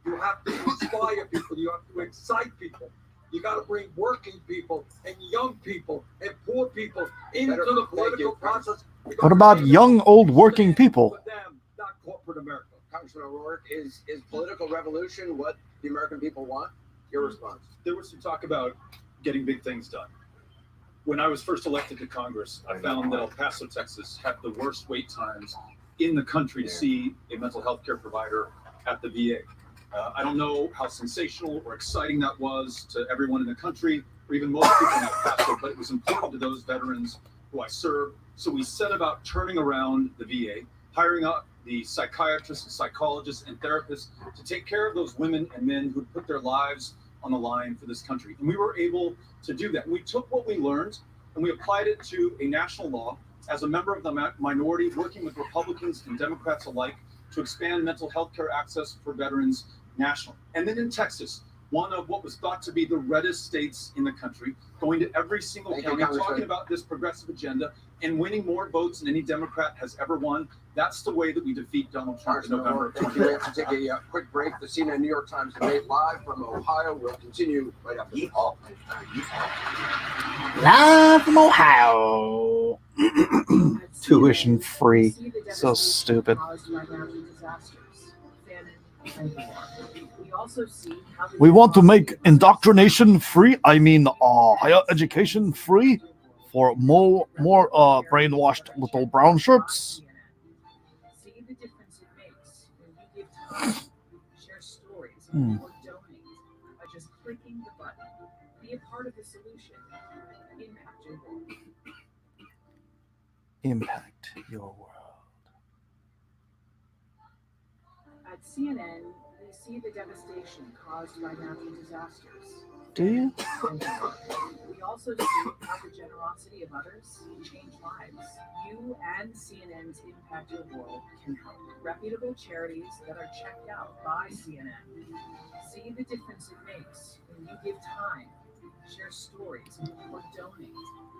You have to inspire people. You have to excite people. You got to bring working people and young people and poor people into the political process.
What about young, old, working people?
Them, not corporate America.
Congressman O'Rourke, is political revolution what the American people want? Your response.
There was some talk about getting big things done. When I was first elected to Congress, I found that El Paso, Texas had the worst wait times in the country to see a mental health care provider at the VA. I don't know how sensational or exciting that was to everyone in the country, or even most people in El Paso, but it was important to those veterans who I served. So we set about turning around the VA, hiring up the psychiatrists and psychologists and therapists to take care of those women and men who put their lives on the line for this country. And we were able to do that. We took what we learned and we applied it to a national law as a member of the minority, working with Republicans and Democrats alike to expand mental health care access for veterans nationally. And then in Texas, one of what was thought to be the reddest states in the country, going to every single
Thank you,
county,
Congressman.
talking about this progressive agenda and winning more votes than any Democrat has ever won. That's the way that we defeat Donald Trump in
Congressman
November
O'Rourke,
of
thank you. We
2020.
have to take a quick break. The CNN New York Times debate live from Ohio will continue right after this.
Live from Ohio. Tuition free. So stupid. We want to make indoctrination free. I mean, higher education free for more brainwashed little brown shirts.
See the difference it makes when you give time, share stories,
Hmm.
or donate by just clicking the button. Be a part of the solution. Impact your world.
Impact your world.
At CNN, we see the devastation caused by natural disasters.
Do you?
We also see how the generosity of others can change lives. You and CNN's Impact Your World can help. Reputable charities that are checked out by CNN. See the difference it makes when you give time, share stories, or donate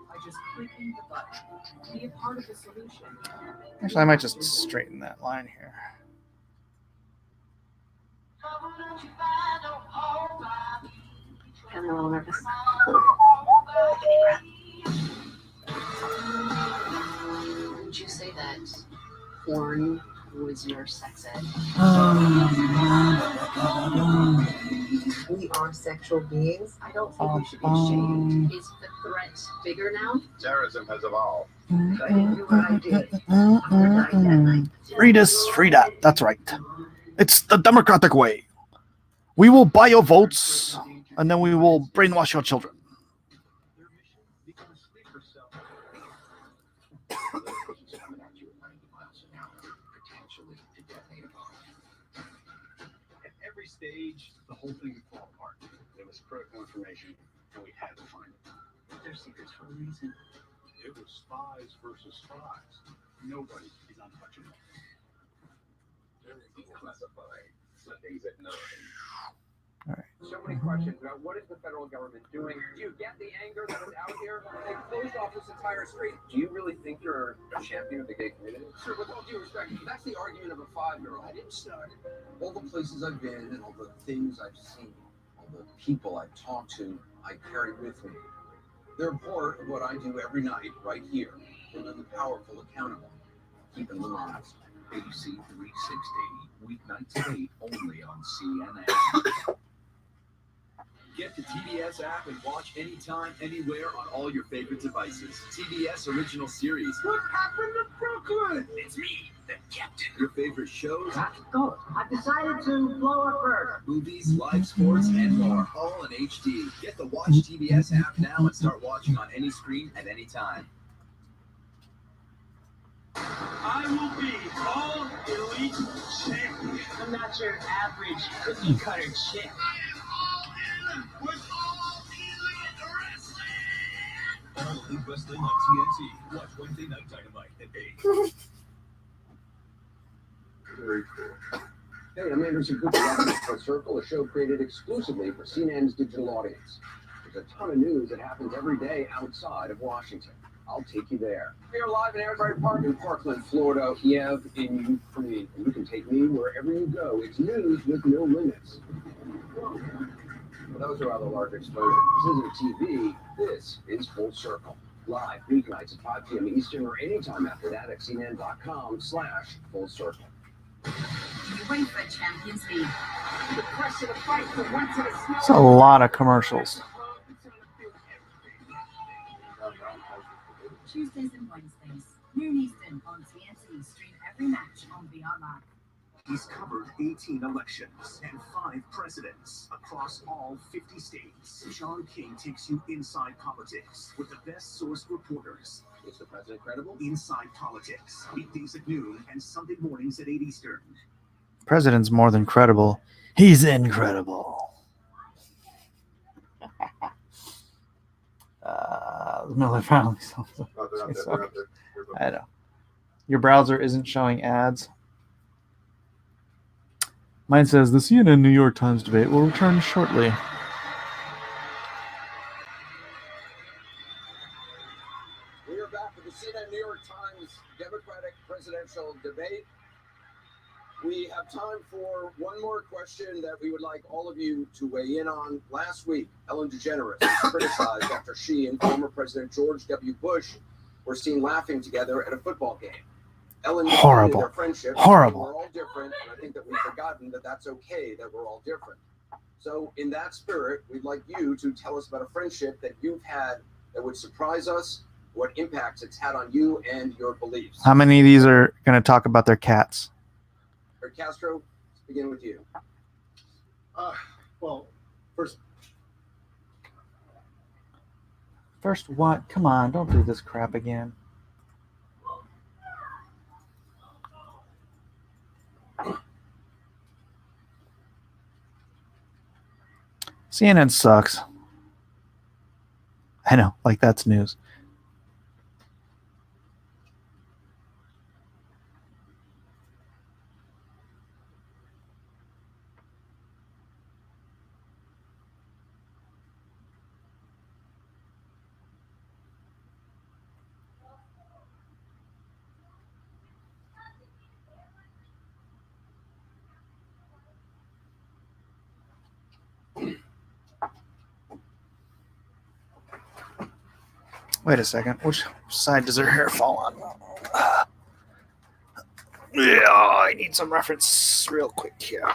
by just clicking the button. Be a part of the solution.
Actually, I might just straighten that line here.
I'm a little nervous. Did you say that porn was your sex ed? We are sexual beings. I don't think we should be ashamed. Is the threat bigger now?
Terrorism has evolved.
I didn't do what I did. After night that night.
Readus, Frida. That's right. It's the democratic way. We will buy your votes, and then we will brainwash your children.
At every stage, the whole thing would fall apart. It was critical information, and we had to find it.
They're secrets for a reason.
It was spies versus spies. Nobody is untouchable. Very declassified. So things that no.
All right.
So many questions about what is the federal government doing. Do you get the anger that is out here? They closed off this entire street. Do you really think you're a champion of the gay community? Sir, with all due respect, that's the argument of a 5-year-old. I didn't start it. All the places I've been and all the things I've seen, all the people I've talked to, I carry with me. They're part of what I do every night right here, holding the powerful accountable, keeping them honest.
ABC 360, weeknights at 8, only on CNN. Get the TBS app and watch anytime, anywhere on all your favorite devices. TBS original series.
What happened to Brooklyn?
It's me, the captain. Your favorite shows.
Go. I've decided to blow up first.
Movies, live sports, and more, all in HD. Get the Watch TBS app now and start watching on any screen at any time.
I will be all elite champion. I'm not your average cookie cutter chick.
With all elite wrestling on TNT. Watch Wednesday Night Dynamite at 8.
Very cool. Hey, I'm Anderson Cooper. Welcome to Full Circle, a show created exclusively for CNN's digital audience. There's a ton of news that happens every day outside of Washington. I'll take you there. We are live in Asbury Park in Parkland, Florida. Yev in Ukraine. And you can take me wherever you go. It's news with no limits. Well, those are rather large exposures. This isn't TV. This is Full Circle. Live weeknights at 5 p.m. Eastern or anytime after that at CNN.com/Full Circle.
UEFA Champions League.
The pressure to fight for went to the snow.
It's a lot of commercials.
Tuesdays and Wednesdays, noon Eastern on TNT. Stream every match on VR Live.
He's covered 18 elections and 5 presidents across all 50 states. Sean King takes you inside politics with the best sourced reporters.
Is the president credible?
Inside Politics, weekdays at noon and Sunday mornings at 8 Eastern.
President's more than credible. He's incredible. The Miller family. I know. Your browser isn't showing ads. Mine says the CNN New York Times debate will return shortly.
We are back with the CNN New York Times Democratic presidential debate. We have time for one more question that we would like all of you to weigh in on. Last week, Ellen DeGeneres was criticized after she and former President George W. Bush were seen laughing together at a football game. Ellen
Horrible.
their friendship.
Horrible.
We're all different, and I think that we've forgotten that that's okay, that we're all different. So in that spirit, we'd like you to tell us about a friendship that you've had that would surprise us, what impacts it's had on you and your beliefs.
How many of these are going to talk about their cats?
Castro, let's begin with you.
Well, first,
First what? Come on, don't do this crap again. CNN sucks. I know, like that's news. Wait a second. Which side does her hair fall on? Yeah, I need some reference real quick here.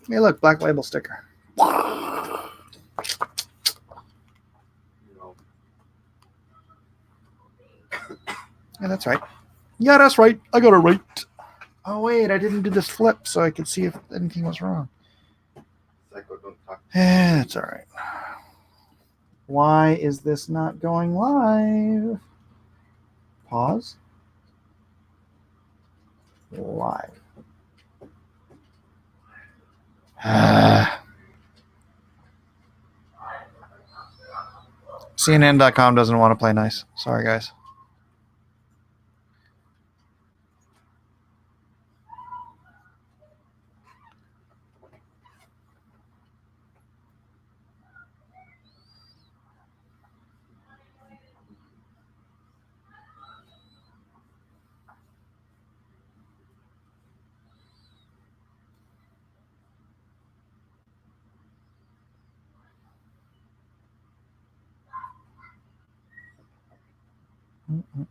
Hey, look, Black Label sticker. Yeah, that's right. Yeah, that's right. I got it right. Oh, wait, I didn't do this flip so I could see if anything was wrong. That's all right. Why is this not going live? Pause. Live. CNN.com doesn't want to play nice. Sorry, guys.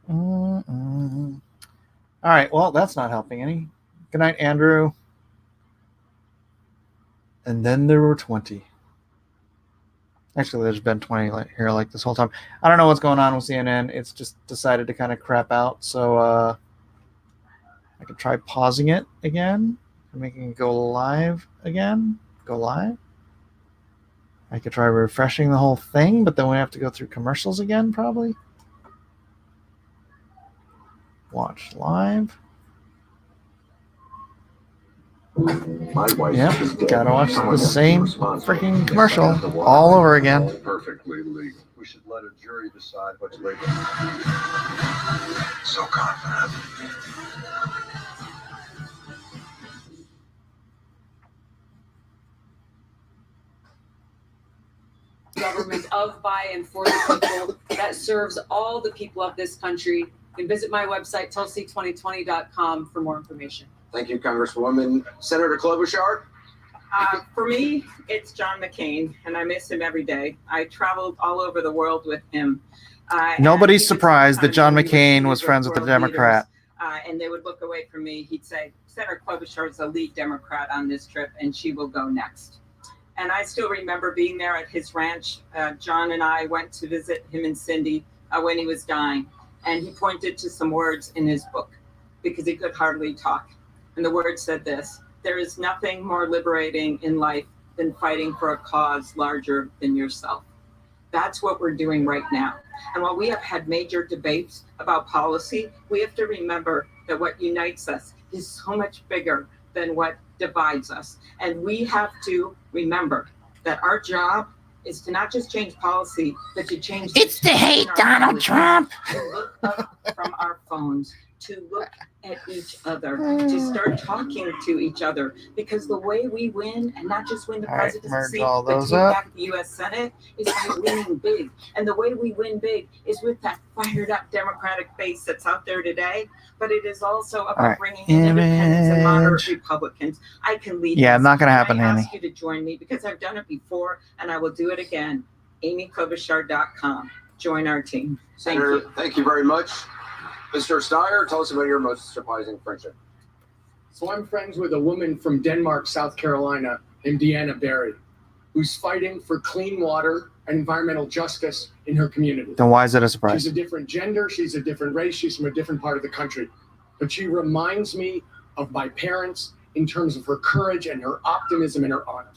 All right. Well, that's not helping any. Good night, Andrew. And then there were 20. Actually, there's been 20 here like this whole time. I don't know what's going on with CNN. It's just decided to kind of crap out. So I could try pausing it again and making it go live again. Go live. I could try refreshing the whole thing, but then we have to go through commercials again, probably. Watch live.
My wife is dead.
Gotta watch
Someone
the
has to
same
be responsible.
freaking commercial
It's not
all over again.
Perfectly legal. We should let a jury decide what's legal. So confident.
Government of, by, and for the people that serves all the people of this country. You can visit my website, tulsi2020.com, for more information.
Thank you, Congresswoman. Senator Klobuchar?
For me, it's John McCain, and I miss him every day. I traveled all over the world with him.
Nobody's surprised that John McCain was friends with a Democrat.
And they would look away from me. He'd say, Senator Klobuchar is the lead Democrat on this trip, and she will go next. And I still remember being there at his ranch. John and I went to visit him and Cindy when he was dying. And he pointed to some words in his book because he could hardly talk. And the words said this: there is nothing more liberating in life than fighting for a cause larger than yourself. That's what we're doing right now. And while we have had major debates about policy, we have to remember that what unites us is so much bigger than what divides us. And we have to remember that our job is to not just change policy, but to change.
It's to hate Donald Trump.
To look up from our phones, to look at each other, to start talking to each other, because the way we win, and not just win the
All right,
presidency,
merge all
but
those
take
up.
back the U.S. Senate, is by winning big. And the way we win big is with that fired up Democratic base that's out there today, but it is also about
All right,
bringing in independents and moderate
image.
Republicans. I can lead
Yeah,
this,
not gonna
and
happen,
I
Annie.
ask you to join me because I've done it before, and I will do it again. AmyKlobuchar.com. Join our team. Thank
Senator,
you.
thank you very much. Mr. Steyer, tell us about your most surprising friendship.
So I'm friends with a woman from Denmark, South Carolina, named Deanna Barry, who's fighting for clean water and environmental justice in her community.
Then why is it a surprise?
She's a different gender, she's a different race, she's from a different part of the country. But she reminds me of my parents in terms of her courage and her optimism and her honor.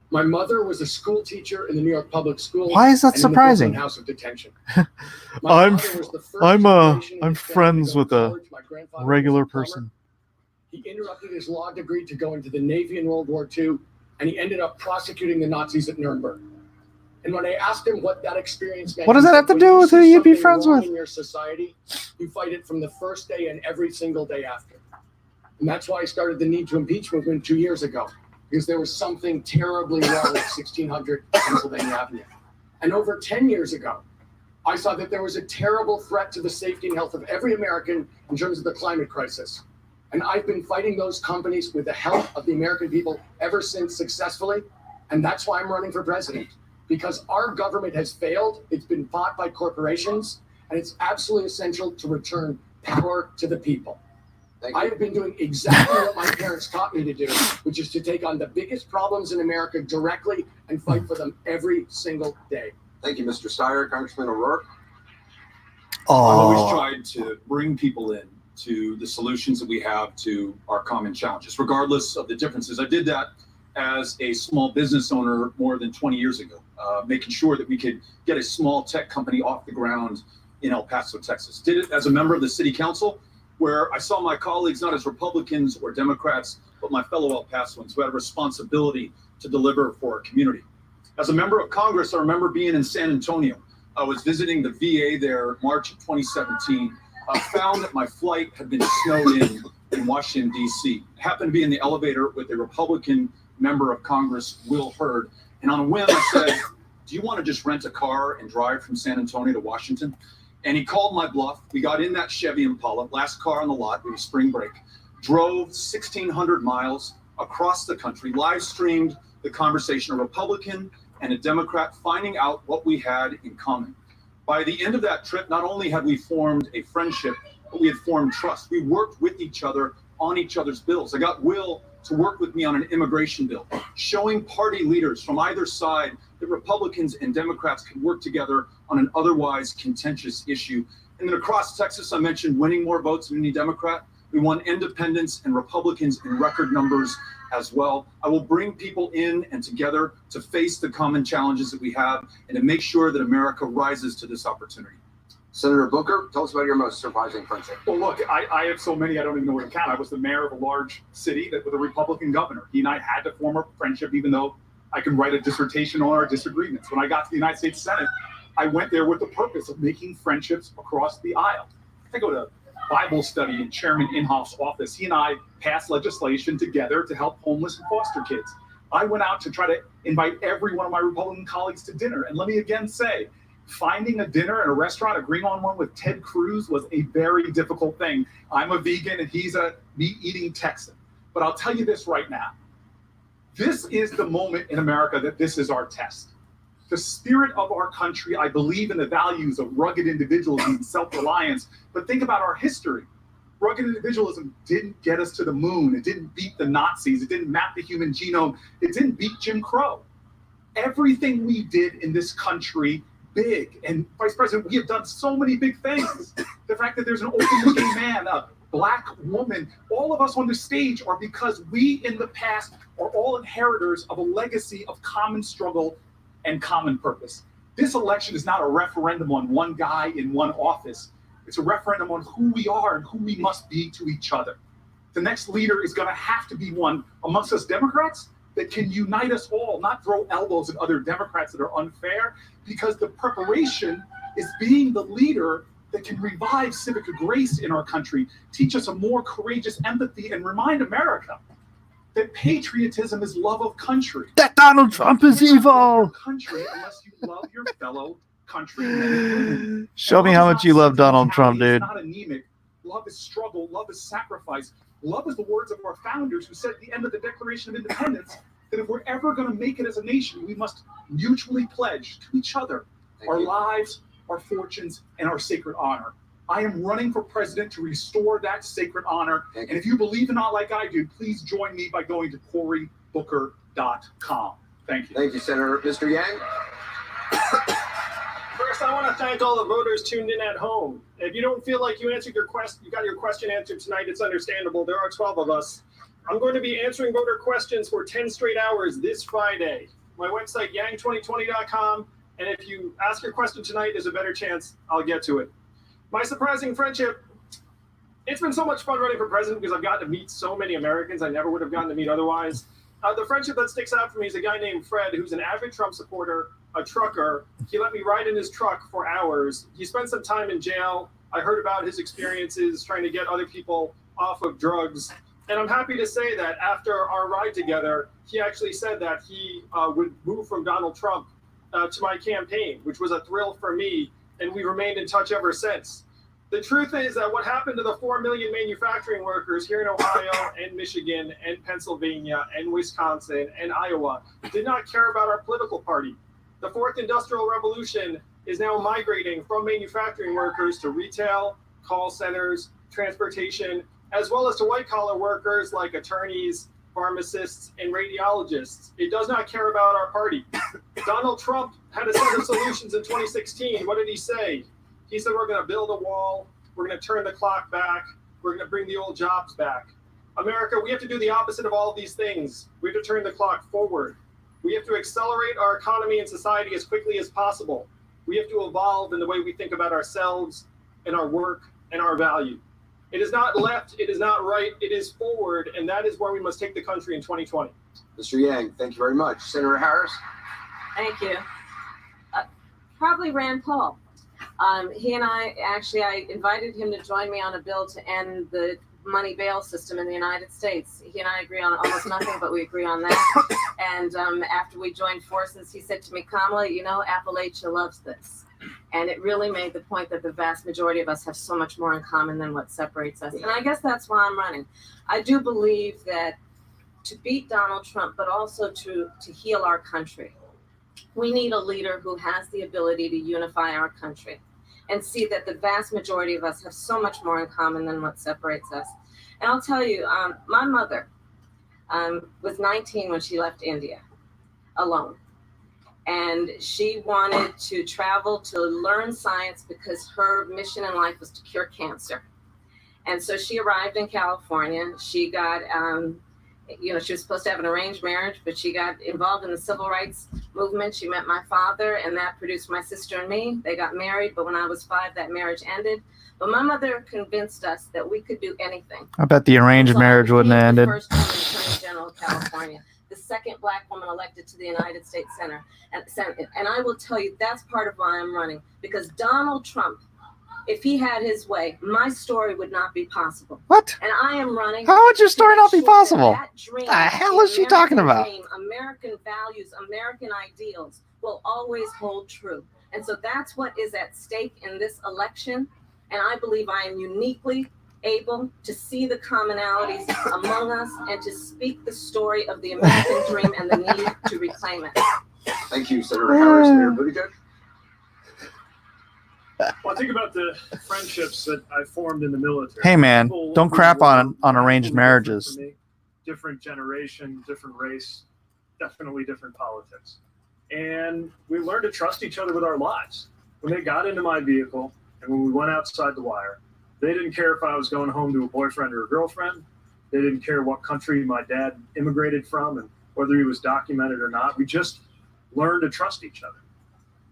My mother was a school teacher in the New York Public Schools.
Why is that
and in the
surprising?
Brooklyn House of Detention.
I'm
father was the first generation in
I'm
his family
friends
to go
with
to
a
college. My grandfather
regular
was a plumber.
person.
He interrupted his law degree to go into the Navy in World War II, and he ended up prosecuting the Nazis at Nuremberg. And when I asked him what that experience meant,
What does
he
that
said,
have to
"When
do
you
with
see
who you'd be
something
friends
wrong
with?"
in your society, you fight it from the first day and every single day after. And that's why I started the Need to Impeach movement 2 years ago, because there was something terribly wrong with 1600 Pennsylvania Avenue. And over 10 years ago, I saw that there was a terrible threat to the safety and health of every American in terms of the climate crisis. And I've been fighting those companies with the help of the American people ever since, successfully. And that's why I'm running for president, because our government has failed. It's been bought by corporations, and it's absolutely essential to return power to the people. I have been doing exactly what my parents taught me to do, which is to take on the biggest problems in America directly and fight for them every single day.
Thank you, Mr. Steyer. Congressman O'Rourke?
I've always
Oh,
tried to bring people in to the solutions that we have to our common challenges, regardless of the differences. I did that as a small business owner more than 20 years ago, making sure that we could get a small tech company off the ground in El Paso, Texas. Did it as a member of the city council, where I saw my colleagues not as Republicans or Democrats, but my fellow El Pasoans who had a responsibility to deliver for our community. As a member of Congress, I remember being in San Antonio. I was visiting the VA there in March of 2017. I found that my flight had been snowed in Washington, D.C. I happened to be in the elevator with a Republican member of Congress, Will Hurd. And on a whim, I said, do you want to just rent a car and drive from San Antonio to Washington? And he called my bluff. We got in that Chevy Impala, last car on the lot, it was spring break, drove 1,600 miles across the country, live streamed the conversation, a Republican and a Democrat, finding out what we had in common. By the end of that trip, not only had we formed a friendship, but we had formed trust. We worked with each other on each other's bills. I got Will to work with me on an immigration bill, showing party leaders from either side that Republicans and Democrats could work together on an otherwise contentious issue. And then across Texas, I mentioned winning more votes than any Democrat. We won independents and Republicans in record numbers as well. I will bring people in and together to face the common challenges that we have and to make sure that America rises to this opportunity.
Senator Booker, tell us about your most surprising friendship.
Well, look, I have so many, I don't even know where to count. I was the mayor of a large city with a Republican governor. He and I had to form a friendship, even though I can write a dissertation on our disagreements. When I got to the United States Senate, I went there with the purpose of making friendships across the aisle. I go to Bible study in Chairman Inhofe's office. He and I passed legislation together to help homeless and foster kids. I went out to try to invite every one of my Republican colleagues to dinner. And let me again say, finding a dinner at a restaurant, agreeing on one with Ted Cruz was a very difficult thing. I'm a vegan and he's a meat-eating Texan. But I'll tell you this right now. This is the moment in America that this is our test. The spirit of our country, I believe in the values of rugged individualism and self-reliance, but think about our history. Rugged individualism didn't get us to the moon. It didn't beat the Nazis. It didn't map the human genome. It didn't beat Jim Crow. Everything we did in this country, big. And Vice President, we have done so many big things. The fact that there's an openly gay man, a Black woman, all of us on the stage are because we in the past are all inheritors of a legacy of common struggle and common purpose. This election is not a referendum on one guy in one office. It's a referendum on who we are and who we must be to each other. The next leader is going to have to be one amongst us Democrats that can unite us all, not throw elbows at other Democrats that are unfair, because the preparation is being the leader that can revive civic grace in our country, teach us a more courageous empathy, and remind America that patriotism is love of country.
That Donald Trump is evil.
Country unless you love your fellow countrymen.
Show me how much you love Donald Trump, dude.
It's not anemic. Love is struggle. Love is sacrifice. Love is the words of our founders who said at the end of the Declaration of Independence that if we're ever going to make it as a nation, we must mutually pledge to each other our lives, our fortunes, and our sacred honor. I am running for president to restore that sacred honor. And if you believe in it like I do, please join me by going to CoreyBooker.com. Thank you.
Thank you, Senator. Mr. Yang?
First, I want to thank all the voters tuned in at home. If you don't feel like you answered your question, you got your question answered tonight, it's understandable. There are 12 of us. I'm going to be answering voter questions for 10 straight hours this Friday. My website, yang2020.com. And if you ask your question tonight, there's a better chance I'll get to it. My surprising friendship, it's been so much fun running for president because I've gotten to meet so many Americans I never would have gotten to meet otherwise. The friendship that sticks out for me is a guy named Fred, who's an avid Trump supporter, a trucker. He let me ride in his truck for hours. He spent some time in jail. I heard about his experiences trying to get other people off of drugs. And I'm happy to say that after our ride together, he actually said that he would move from Donald Trump to my campaign, which was a thrill for me. And we remained in touch ever since. The truth is that what happened to the 4 million manufacturing workers here in Ohio and Michigan and Pennsylvania and Wisconsin and Iowa did not care about our political party. The fourth industrial revolution is now migrating from manufacturing workers to retail, call centers, transportation, as well as to white-collar workers like attorneys, pharmacists, and radiologists. It does not care about our party. Donald Trump had a set of solutions in 2016. What did he say? He said, we're going to build a wall. We're going to turn the clock back. We're going to bring the old jobs back. America, we have to do the opposite of all of these things. We have to turn the clock forward. We have to accelerate our economy and society as quickly as possible. We have to evolve in the way we think about ourselves and our work and our value. It is not left, it is not right, it is forward, and that is where we must take the country in 2020.
Mr. Yang, thank you very much. Senator Harris?
Thank you. Probably Rand Paul. He and I invited him to join me on a bill to end the money bail system in the United States. He and I agree on almost nothing, but we agree on that. And after we joined forces, he said to me, Kamala, you know, Appalachia loves this. And it really made the point that the vast majority of us have so much more in common than what separates us. And I guess that's why I'm running. I do believe that to beat Donald Trump, but also to heal our country, We need a leader who has the ability to unify our country and see that the vast majority of us have so much more in common than what separates us. And I'll tell you, my mother was 19 when she left India alone. And she wanted to travel to learn science because her mission in life was to cure cancer. And so she arrived in California. She got, she was supposed to have an arranged marriage, but she got involved in the civil rights movement. She met my father, and that produced my sister and me. They got married, but when I was 5, that marriage ended. But my mother convinced us that we could do anything.
I bet the arranged marriage wouldn't have ended.
First woman Attorney General of California, the second Black woman elected to the United States Senate. And I will tell you, that's part of why I'm running, because Donald Trump, if he had his way, my story would not be possible.
What?
And I am running.
How would your story not be possible?
That dream,
the hell is she talking about?
Dream, American values, American ideals will always hold true. And so that's what is at stake in this election. And I believe I am uniquely able to see the commonalities among us and to speak the story of the American dream and the need to reclaim it.
Thank you, Senator Harris. Mayor Buttigieg.
Well, I think about the friendships that I formed in the military.
Hey, man,
People
don't
who
crap
were
on arranged
absolutely
marriages.
different from me, different generation, different race, definitely different politics. And we learned to trust each other with our lives. When they got into my vehicle and when we went outside the wire, they didn't care if I was going home to a boyfriend or a girlfriend. They didn't care what country my dad immigrated from and whether he was documented or not. We just learned to trust each other.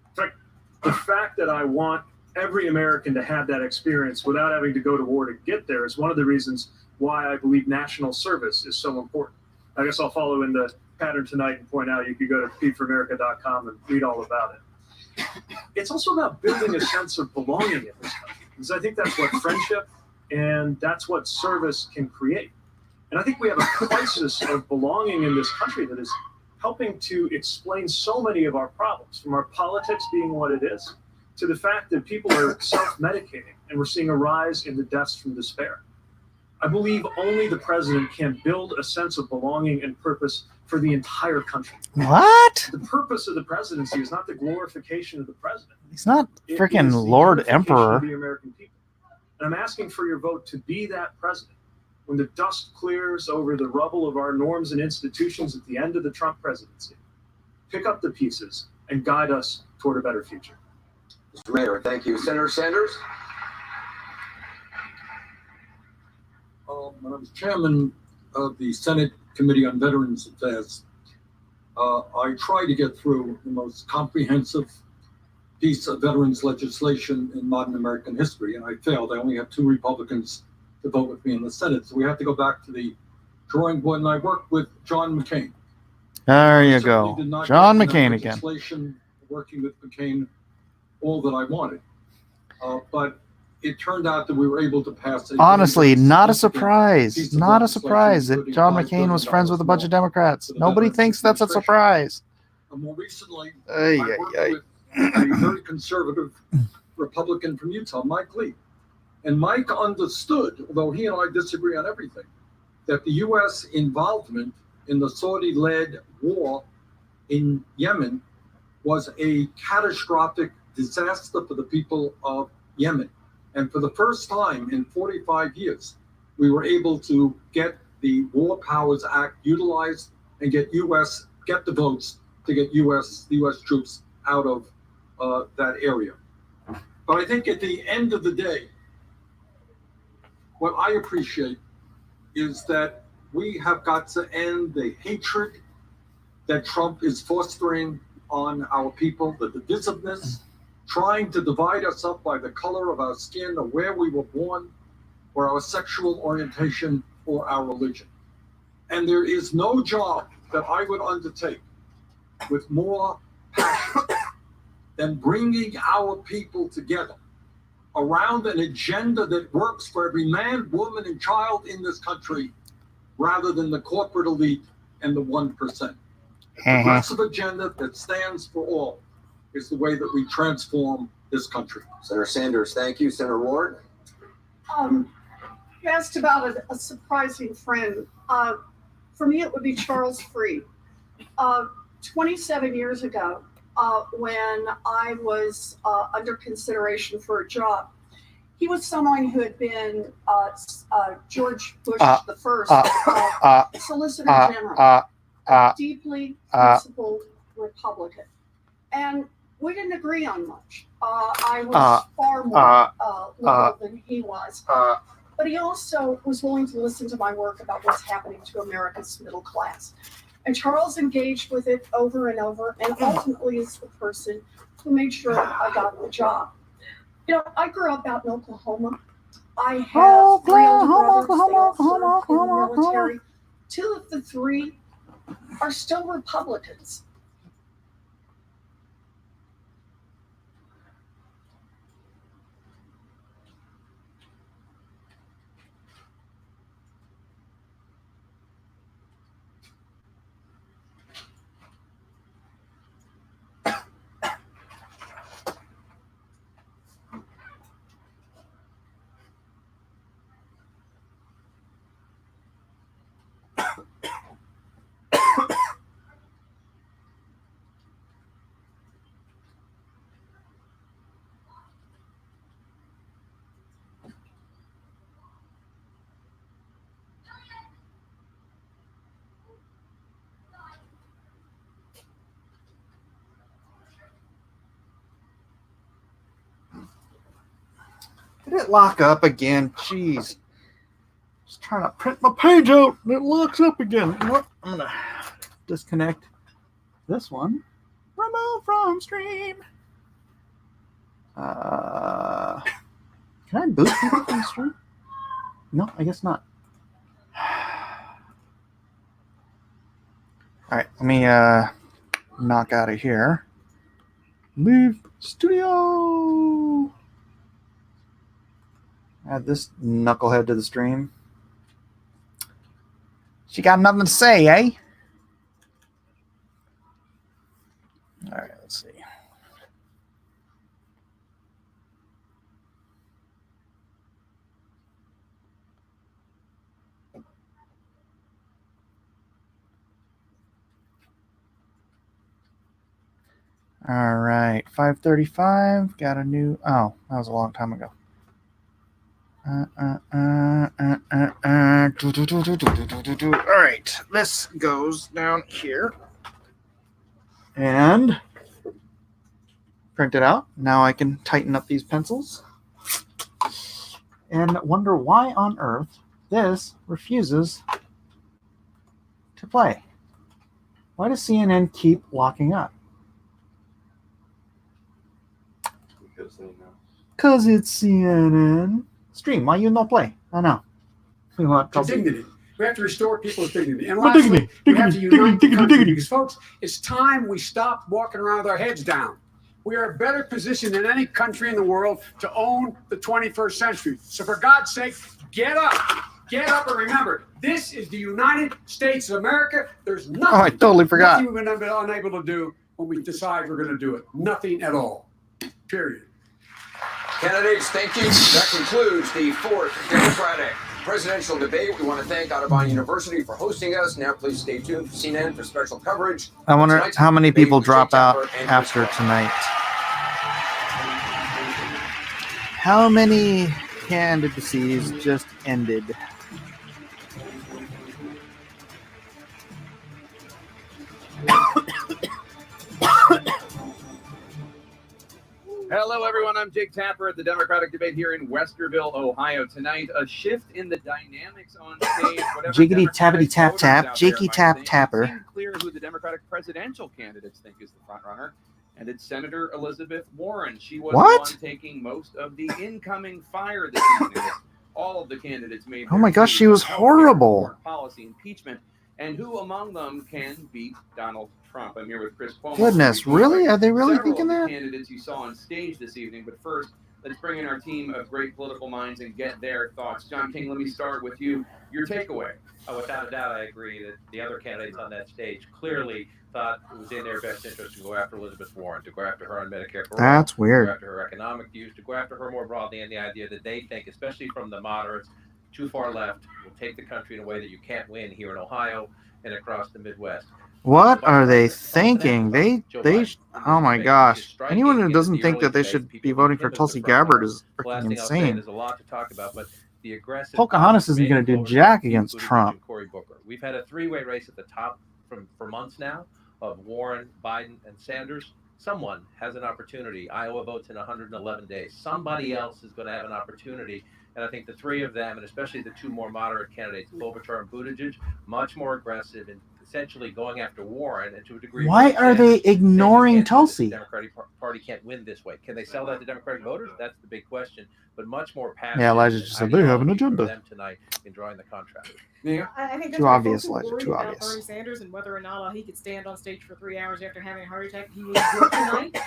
In fact, the fact that I want every American to have that experience without having to go to war to get there is one of the reasons why I believe national service is so important. I guess I'll follow in the pattern tonight and point out you could go to peteforamerica.com and read all about it. It's also about building a sense of belonging in this country, because I think that's what friendship and that's what service can create. And I think we have a crisis of belonging in this country that is helping to explain so many of our problems, from our politics being what it is, to the fact that people are self-medicating and we're seeing a rise in the deaths from despair. I believe only the president can build a sense of belonging and purpose for the entire country.
What?
The purpose of the presidency is not the glorification of the president.
He's not
It
freaking
is the
Lord
unification
Emperor.
of the American people. And I'm asking for your vote to be that president. When the dust clears over the rubble of our norms and institutions at the end of the Trump presidency, pick up the pieces and guide us toward a better future.
Mr. Mayor, thank you. Senator Sanders.
When I was chairman of the Senate Committee on Veterans Affairs, I tried to get through the most comprehensive piece of veterans legislation in modern American history, and I failed. I only had 2 Republicans to vote with me in the Senate, so we have to go back to the drawing board, and I worked with John McCain.
There you
Certainly
go.
did not
John
get in that
McCain again.
legislation, working with McCain, all that I wanted. But it turned out that we were able to pass a
Honestly,
very
not a
significant
surprise.
piece of
Not a
legislation,
surprise that
including
John
$5
McCain was
billion
friends with a bunch of
more
Democrats.
for the
Nobody
Veterans
thinks that's a
Administration.
surprise.
And more recently,
Ay,
I
ay,
worked
ay.
with a very conservative Republican from Utah, Mike Lee. And Mike understood, although he and I disagree on everything, that the U.S. involvement in the Saudi-led war in Yemen was a catastrophic disaster for the people of Yemen. And for the first time in 45 years, we were able to get the War Powers Act utilized and get the votes to get the U.S. troops out of that area. But I think at the end of the day, what I appreciate is that we have got to end the hatred that Trump is fostering on our people, the divisiveness, trying to divide us up by the color of our skin or where we were born or our sexual orientation or our religion. And there is no job that I would undertake with more passion than bringing our people together around an agenda that works for every man, woman, and child in this country, rather than the corporate elite and the 1%. A progressive agenda that stands for all is the way that we transform this country.
Senator Sanders, thank you. Senator Ward.
You asked about a surprising friend. For me, it would be Charles Freed. 27 years ago, when I was under consideration for a job. He was someone who had been George Bush the first Solicitor General, a deeply principled Republican. And we didn't agree on much. I was far more liberal than he was. But he also was willing to listen to my work about what's happening to America's middle class. And Charles engaged with it over and over, and ultimately is the person who made sure I got the job. You know, I grew up out in Oklahoma. I have 3 older brothers. They all served in the military. 2 of the 3 are still Republicans.
Did it lock up again? Jeez. Just trying to print my page out and it locks up again. You know what? I'm going to disconnect this one. Remove from stream. Can I boot people from stream? No, I guess not. All right, let me knock out of here. Leave studio. Add this knucklehead to the stream. She got nothing to say, eh? All right, let's see. All right, 5:35. Got a new. Oh, that was a long time ago. All right, this goes down here and print it out. Now I can tighten up these pencils and wonder why on earth this refuses to play. Why does CNN keep locking up? Because it's CNN. Stream, why you not play? I know. We want
dignity. We have to restore people's dignity. And lastly, we have to unite the country because, folks, it's time we stopped walking around with our heads down. We are better positioned than any country in the world to own the 21st century. So for God's sake, get up. Get up and remember, this is the United States of America. There's nothing,
I totally forgot.
Nothing we've been unable to do when we decide we're going to do it. Nothing at all. Period.
Candidates, thank you. That concludes the 4th Democratic presidential debate. We want to thank Audubon University for hosting us. Now please stay tuned for CNN for special coverage.
I wonder how many people drop out after tonight. How many candidacies just ended?
Hello, everyone. I'm Jake Tapper at the Democratic debate here in Westerville, Ohio. Tonight, a shift in the dynamics on stage.
Jiggity tappity tap tap, Jakey tap tapper.
It's clear who the Democratic presidential candidates think is the front runner, and it's Senator Elizabeth Warren. She was the one taking most of the incoming fire this evening. All of the candidates made.
Oh my gosh, she was horrible.
Policy, impeachment, and who among them can beat Donald Trump? I'm here with Chris Cuomo.
Goodness, really? Are they really
Several
thinking
of the
that?
candidates you saw on stage this evening, but first, let's bring in our team of great political minds and get their thoughts. John King, let me start with you. Your takeaway.
Oh, without a doubt, I agree that the other candidates on that stage clearly thought it was in their best interest to go after Elizabeth Warren, to go after her on Medicare for all,
That's weird.
to go after her economic views, to go after her more broadly, and the idea that they think, especially from the moderates, too far left, will take the country in a way that you can't win here in Ohio and across the Midwest.
What are they thinking? Oh my gosh. Anyone who doesn't think that they should be voting for Tulsi Gabbard is freaking insane.
There's a lot to talk about, but the aggressive
Pocahontas isn't going to do jack against
Buttigieg
Trump.
and Cory Booker. We've had a three-way race at the top for months now of Warren, Biden, and Sanders. Someone has an opportunity. Iowa votes in 111 days. Somebody else is going to have an opportunity. And I think the three of them, and especially the two more moderate candidates, Klobuchar and Buttigieg, much more aggressive and essentially going after Warren, and to a degree.
Why are they ignoring
The
Tulsi?
Democratic Party can't win this way. Can they sell that to Democratic voters? That's the big question. But much more passionate.
Yeah, Elijah just said they have an
ideology for
agenda.
them tonight in drawing the contract.
Yeah.
I think that's
Too
why
obvious,
folks are
Elijah,
worried
too
about
obvious.
Bernie Sanders and whether or not he could stand on stage for 3 hours after having a heart attack. He was good tonight.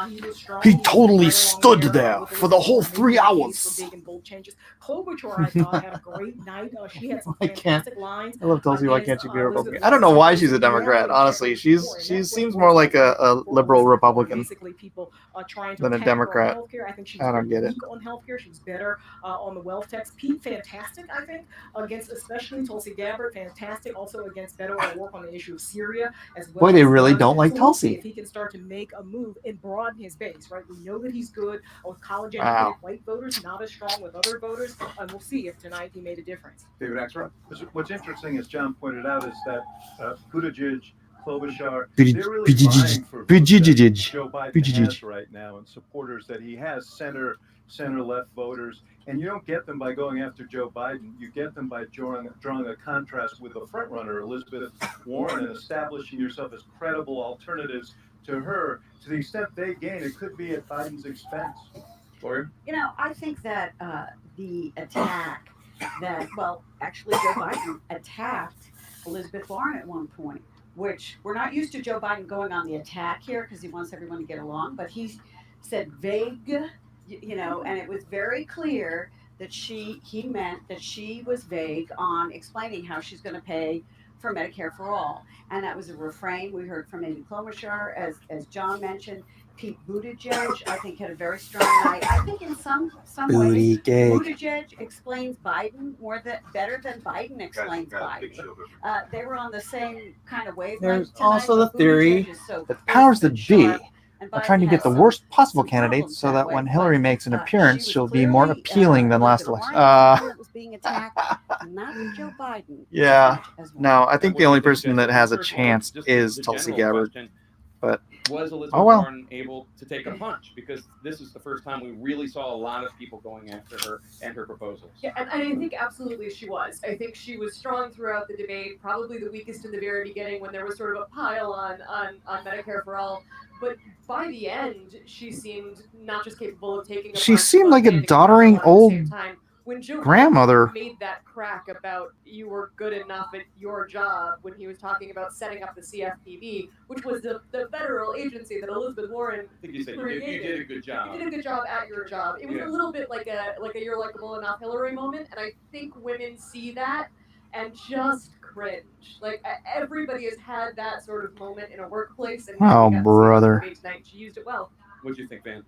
He was strong.
He
was
totally
right
stood
along
there
with
for the whole
Elizabeth
3
Warren,
hours.
for big and bold changes. Klobuchar, I thought, had a great night. She had some
I can't.
fantastic lines.
I love Tulsi. Why can't she be a
Elizabeth
Republican? I don't know why she's a
Warren.
Democrat. Honestly, she seems more like a liberal Republican
Basically, people trying to
than a
attack her on
Democrat.
healthcare. I think she's
I don't get it.
weak on healthcare. She's better on the wealth tax. Pete, fantastic, I think, against especially Tulsi Gabbard, fantastic. Also against Beto at work on the issue of Syria as well.
Boy, they
as
really
Gaza.
don't like
So we'll see
Tulsi.
if he can start to make a move and broaden his base, right? We know that he's good with college
Wow.
educated white voters, not as strong with other voters, and we'll see if tonight he made a difference.
David Axelrod.
What's interesting, as John pointed out, is that Buttigieg,
Buttigieg-
Klobuchar, they're really
Buttigieg-
vying for votes that
Buttigieg-
Joe Biden
Buttigieg.
has right now, and supporters that he has center-left voters. And you don't get them by going after Joe Biden. You get them by drawing a contrast with the frontrunner, Elizabeth Warren, and establishing yourself as credible alternatives to her. To the extent they gain, it could be at Biden's expense.
Lori?
You know, I think that the attack that, well, actually Joe Biden attacked Elizabeth Warren at one point, which we're not used to Joe Biden going on the attack here because he wants everyone to get along, but he said vague, you know, and it was very clear that he meant that she was vague on explaining how she's going to pay for Medicare for all. And that was a refrain we heard from Amy Klobuchar, as John mentioned. Pete Buttigieg, I think, had a very strong night. I think in some ways, Buttigieg explains Biden better than Biden explains Biden. They were on the same kind of wavelength.
There's
tonight,
also the
but
theory
Buttigieg is so
that the powers that be
sharp, and
are
Biden
trying to get
has
the
some-
worst possible
some
candidates
problems
so
that
that
way,
when
but,
Hillary makes an appearance,
she
she'll
was
be more
clearly,
appealing than last
Elizabeth
election.
Warren was the one that was being attacked, not Joe Biden.
Yeah.
as well.
No, I think the only person that has a chance is Tulsi Gabbard. But
Was Elizabeth
oh well.
Warren able to take a punch? Because this is the first time we really saw a lot of people going after her and her proposals.
Yeah, and I think absolutely she was. I think she was strong throughout the debate, probably the weakest in the very beginning when there was sort of a pile on Medicare for all. But by the end, she seemed not just capable of taking a
She
punch,
seemed
but
like a
landing
doddering
at the
old
same time. When Joe
grandmother.
Biden made that crack about you were good enough at your job when he was talking about setting up the CFPB, which was the federal agency that Elizabeth Warren
I think you said you
created.
did a good job.
You did a good job at your job. It was
Yeah.
a little bit like a you're likable enough Hillary moment, and I think women see that and just cringe. Like everybody has had that sort of moment in a workplace, and
Oh,
we got to see it
brother.
debate tonight. She used it well.
What do you think, Van?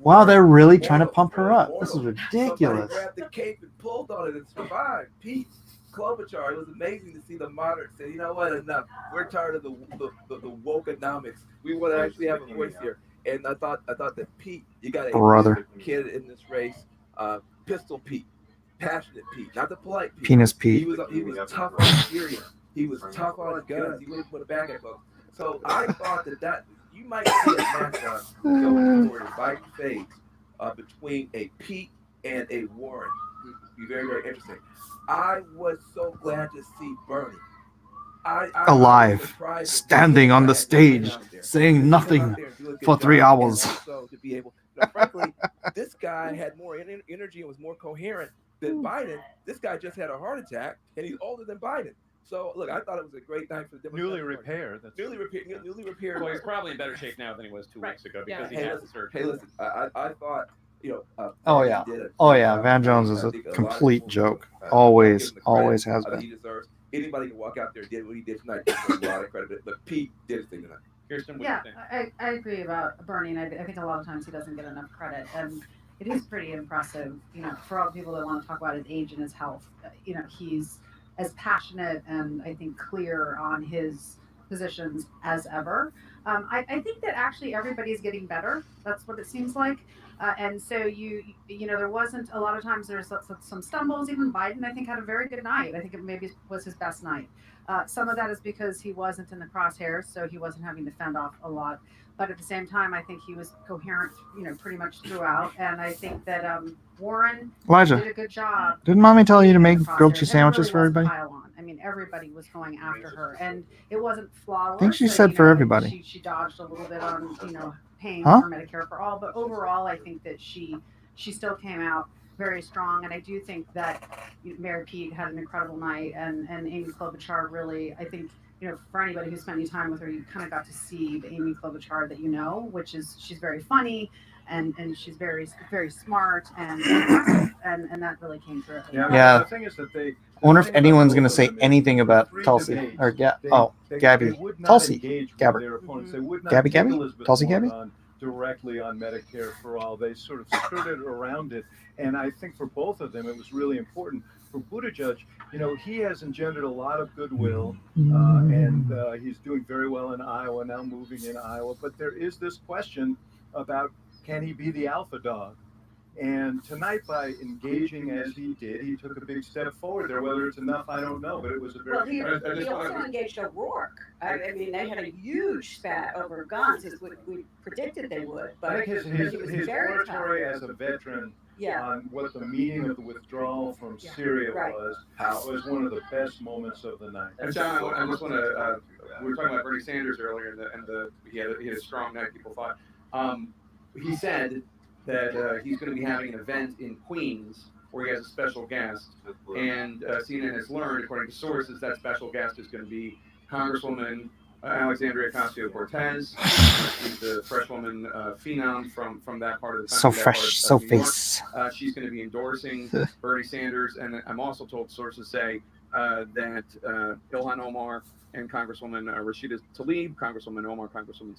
Wow, they're really trying to pump her up. This is ridiculous.
Somebody grabbed the cape and pulled on it and survived. Pete Klobuchar, it was amazing to see the moderates say, you know what, enough. We're tired of the wokeonomics. We want to actually have a voice here. And I thought that Pete, you got a
Brother.
kid in this race, Pistol Pete, passionate Pete, not the polite Pete.
Penis Pete.
He was tough on Syria. He was tough on guns. He wouldn't put a back at folks. So I thought that you might see a matchup going forward in Biden fades between a Pete and a Warren. Be very, very interesting. I was so glad to see Bernie. I
Alive,
was surprised
standing on the stage, saying nothing for 3 hours.
So to be able, frankly, this guy had more energy and was more coherent than Biden. This guy just had a heart attack, and he's older than Biden. So look, I thought it was a great night for the Democrats.
Newly repaired.
Newly repaired.
Well, he's probably in better shape now than he was 2 weeks ago because he
Hey,
had the
listen,
surgery.
hey, listen, I thought,
Oh yeah. Oh yeah. Van Jones is a complete joke. Always has
He
been.
deserves. Anybody can walk out there and did what he did tonight. Deserves a lot of credit. But Pete did his thing tonight.
Kirsten,
Yeah, I agree about Bernie, and I think a lot of times he doesn't get enough credit. And it is pretty impressive, you know, for all the people that want to talk about his age and his health. You know, he's as passionate and I think clear on his
positions as ever. I think that actually everybody's getting better. That's what it seems like. And so you know, there wasn't a lot of times there's some stumbles. Even Biden, I think, had a very good night. I think it maybe was his best night. Some of that is because he wasn't in the crosshairs, so he wasn't having to fend off a lot. But at the same time, I think he was coherent, you know, pretty much throughout. And I think that Warren
Elijah,
did a good job.
didn't mommy tell you to make
Crosshairs.
grilled cheese
And it really
sandwiches for
was a
everybody?
pile on. I mean, everybody was going after her, and it wasn't flawless.
I think she
so,
said
you
for
know,
everybody.
She dodged a little bit on, you know, paying
Huh?
for Medicare for all, but overall, I think that she still came out very strong, and I do think that Mary Pete had an incredible night, and Amy Klobuchar really, I think, you know, for anybody who spent any time with her, you kind of got to see the Amy Klobuchar that you know, which is she's very funny, and she's very smart, and that really came through.
Yeah.
The thing is that they.
I wonder if anyone's going to say anything about Tulsi or Gabby. Tulsi. Gabbard.
Their opponents. They would not
Gabby,
take
Gabby?
Elizabeth
Tulsi,
Warren
Gabby?
on directly on Medicare for all. They sort of skirted around it. And I think for both of them, it was really important. For Buttigieg, you know, he has engendered a lot of goodwill, and he's doing very well in Iowa, now moving in Iowa. But there is this question about, can he be the alpha dog? And tonight, by engaging as he did, he took a big step forward there. Whether it's enough, I don't know, but it was a
Well,
very.
he also engaged O'Rourke. I mean, they had a huge spat over guns, as we predicted they would. But
I think
he was
his
very
oratory
tough.
as a veteran
Yeah.
on what the meaning of the withdrawal from Syria
Right.
was one of the best moments of the night.
And John, I just want to. We were talking about Bernie Sanders earlier, he had a strong night. People thought. He said that he's going to be having an event in Queens where he has a special guest, and CNN has learned, according to sources, that special guest is going to be Congresswoman Alexandria Ocasio-Cortez. She's the freshwoman phenom from that part of the country.
So
that
fresh,
part of
so
New York.
face.
She's going to be endorsing Bernie Sanders, and I'm also told sources say that Ilhan Omar and Congresswoman Rashida Tlaib, Congresswoman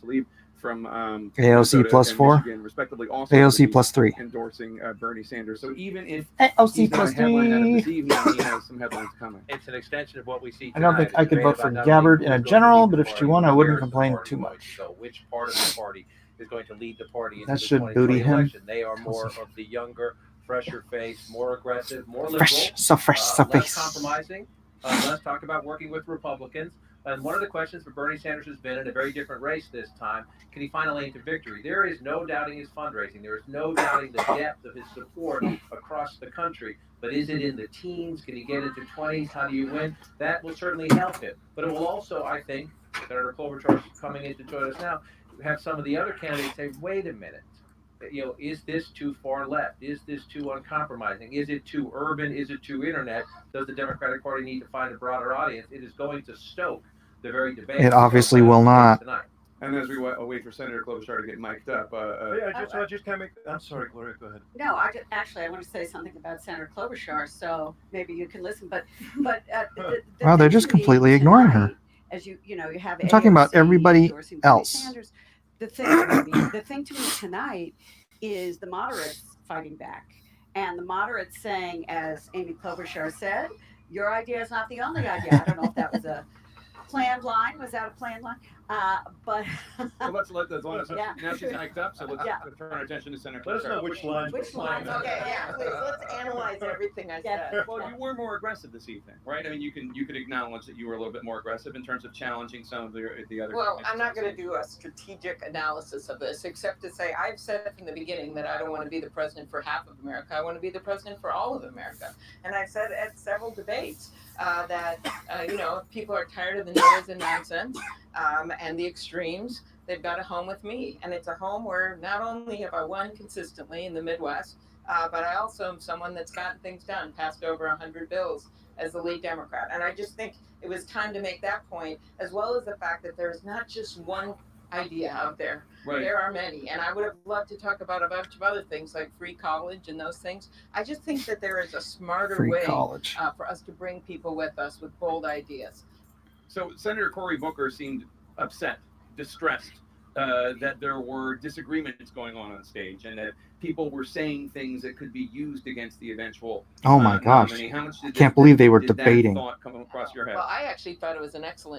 Tlaib from
AOC
Minnesota
plus
and
4.
Michigan, respectively, also
AOC
will be
plus 3.
endorsing Bernie Sanders. So even if
AOC
he's not
plus
a headline out of
3.
this evening, he has some headlines coming.
It's an extension of what we see
I don't
tonight.
think I could vote for Gabbard in a general, but if she won, I wouldn't complain too much.
So which part of the party is going to lead the party into
That
the
should
2020
booty him.
election? They are more of the younger, fresher face, more aggressive, more liberal.
Fresh, so fresh, so
less
face.
compromising, less talk about working with Republicans. And one of the questions for Bernie Sanders has been in a very different race this time, can he find a lane to victory? There is no doubting his fundraising. There is no doubting the depth of his support across the country. But is it in the teens? Can he get into 20s? How do you win? That will certainly help him. But it will also, I think, Senator Klobuchar is coming in to join us now, have some of the other candidates say, wait a minute. You know, is this too far left? Is this too uncompromising? Is it too urban? Is it too internet? Does the Democratic Party need to find a broader audience? It is going to stoke the very debate.
It obviously will not.
Tonight.
And as we wait for Senator Klobuchar to get mic'd up,
I just can't make. I'm sorry, Gloria. Go ahead.
No, I want to say something about Senator Klobuchar, so maybe you can listen. But
Wow, they're just completely ignoring her.
as you know, you have.
I'm talking about
AOC
everybody
endorsing Bernie
else.
Sanders. The thing to me tonight is the moderates fighting back, and the moderates saying, as Amy Klobuchar said, "Your idea is not the only idea." I don't know if that was a planned line. Was that a planned line? But
well, let's let as long as
Yeah.
now she's mic'd up, so let's
Yeah.
turn our attention to Senator
Let us know
Klobuchar.
which lines.
Which lines? Okay,
yeah, please, let's analyze everything I said.
Well, you were more aggressive this evening, right? I mean, you could acknowledge that you were a little bit more aggressive in terms of challenging some of the other.
Well, I'm not going to do a strategic analysis of this, except to say I've said from the beginning that I don't want to be the president for half of America. I want to be the president for all of America. And I've said at several debates that, if people are tired of the noise and nonsense and the extremes, they've got a home with me. And it's a home where not only have I won consistently in the Midwest, but I also am someone that's gotten things done, passed over 100 bills as the lead Democrat. And I just think it was time to make that point, as well as the fact that there's not just one idea out there.
Right.
There are many. And I would have loved to talk about a bunch of other things like free college and those things. I just think that there is a smarter
Free
way
college.
for us to bring people with us with bold ideas.
So Senator Cory Booker seemed upset, distressed that there were disagreements going on stage, and that people were saying things that could be used against the eventual.
Oh my gosh.
nominee. How much
Can't believe they were
did that
debating.
thought come across your head?
Well, I actually thought it was an excellent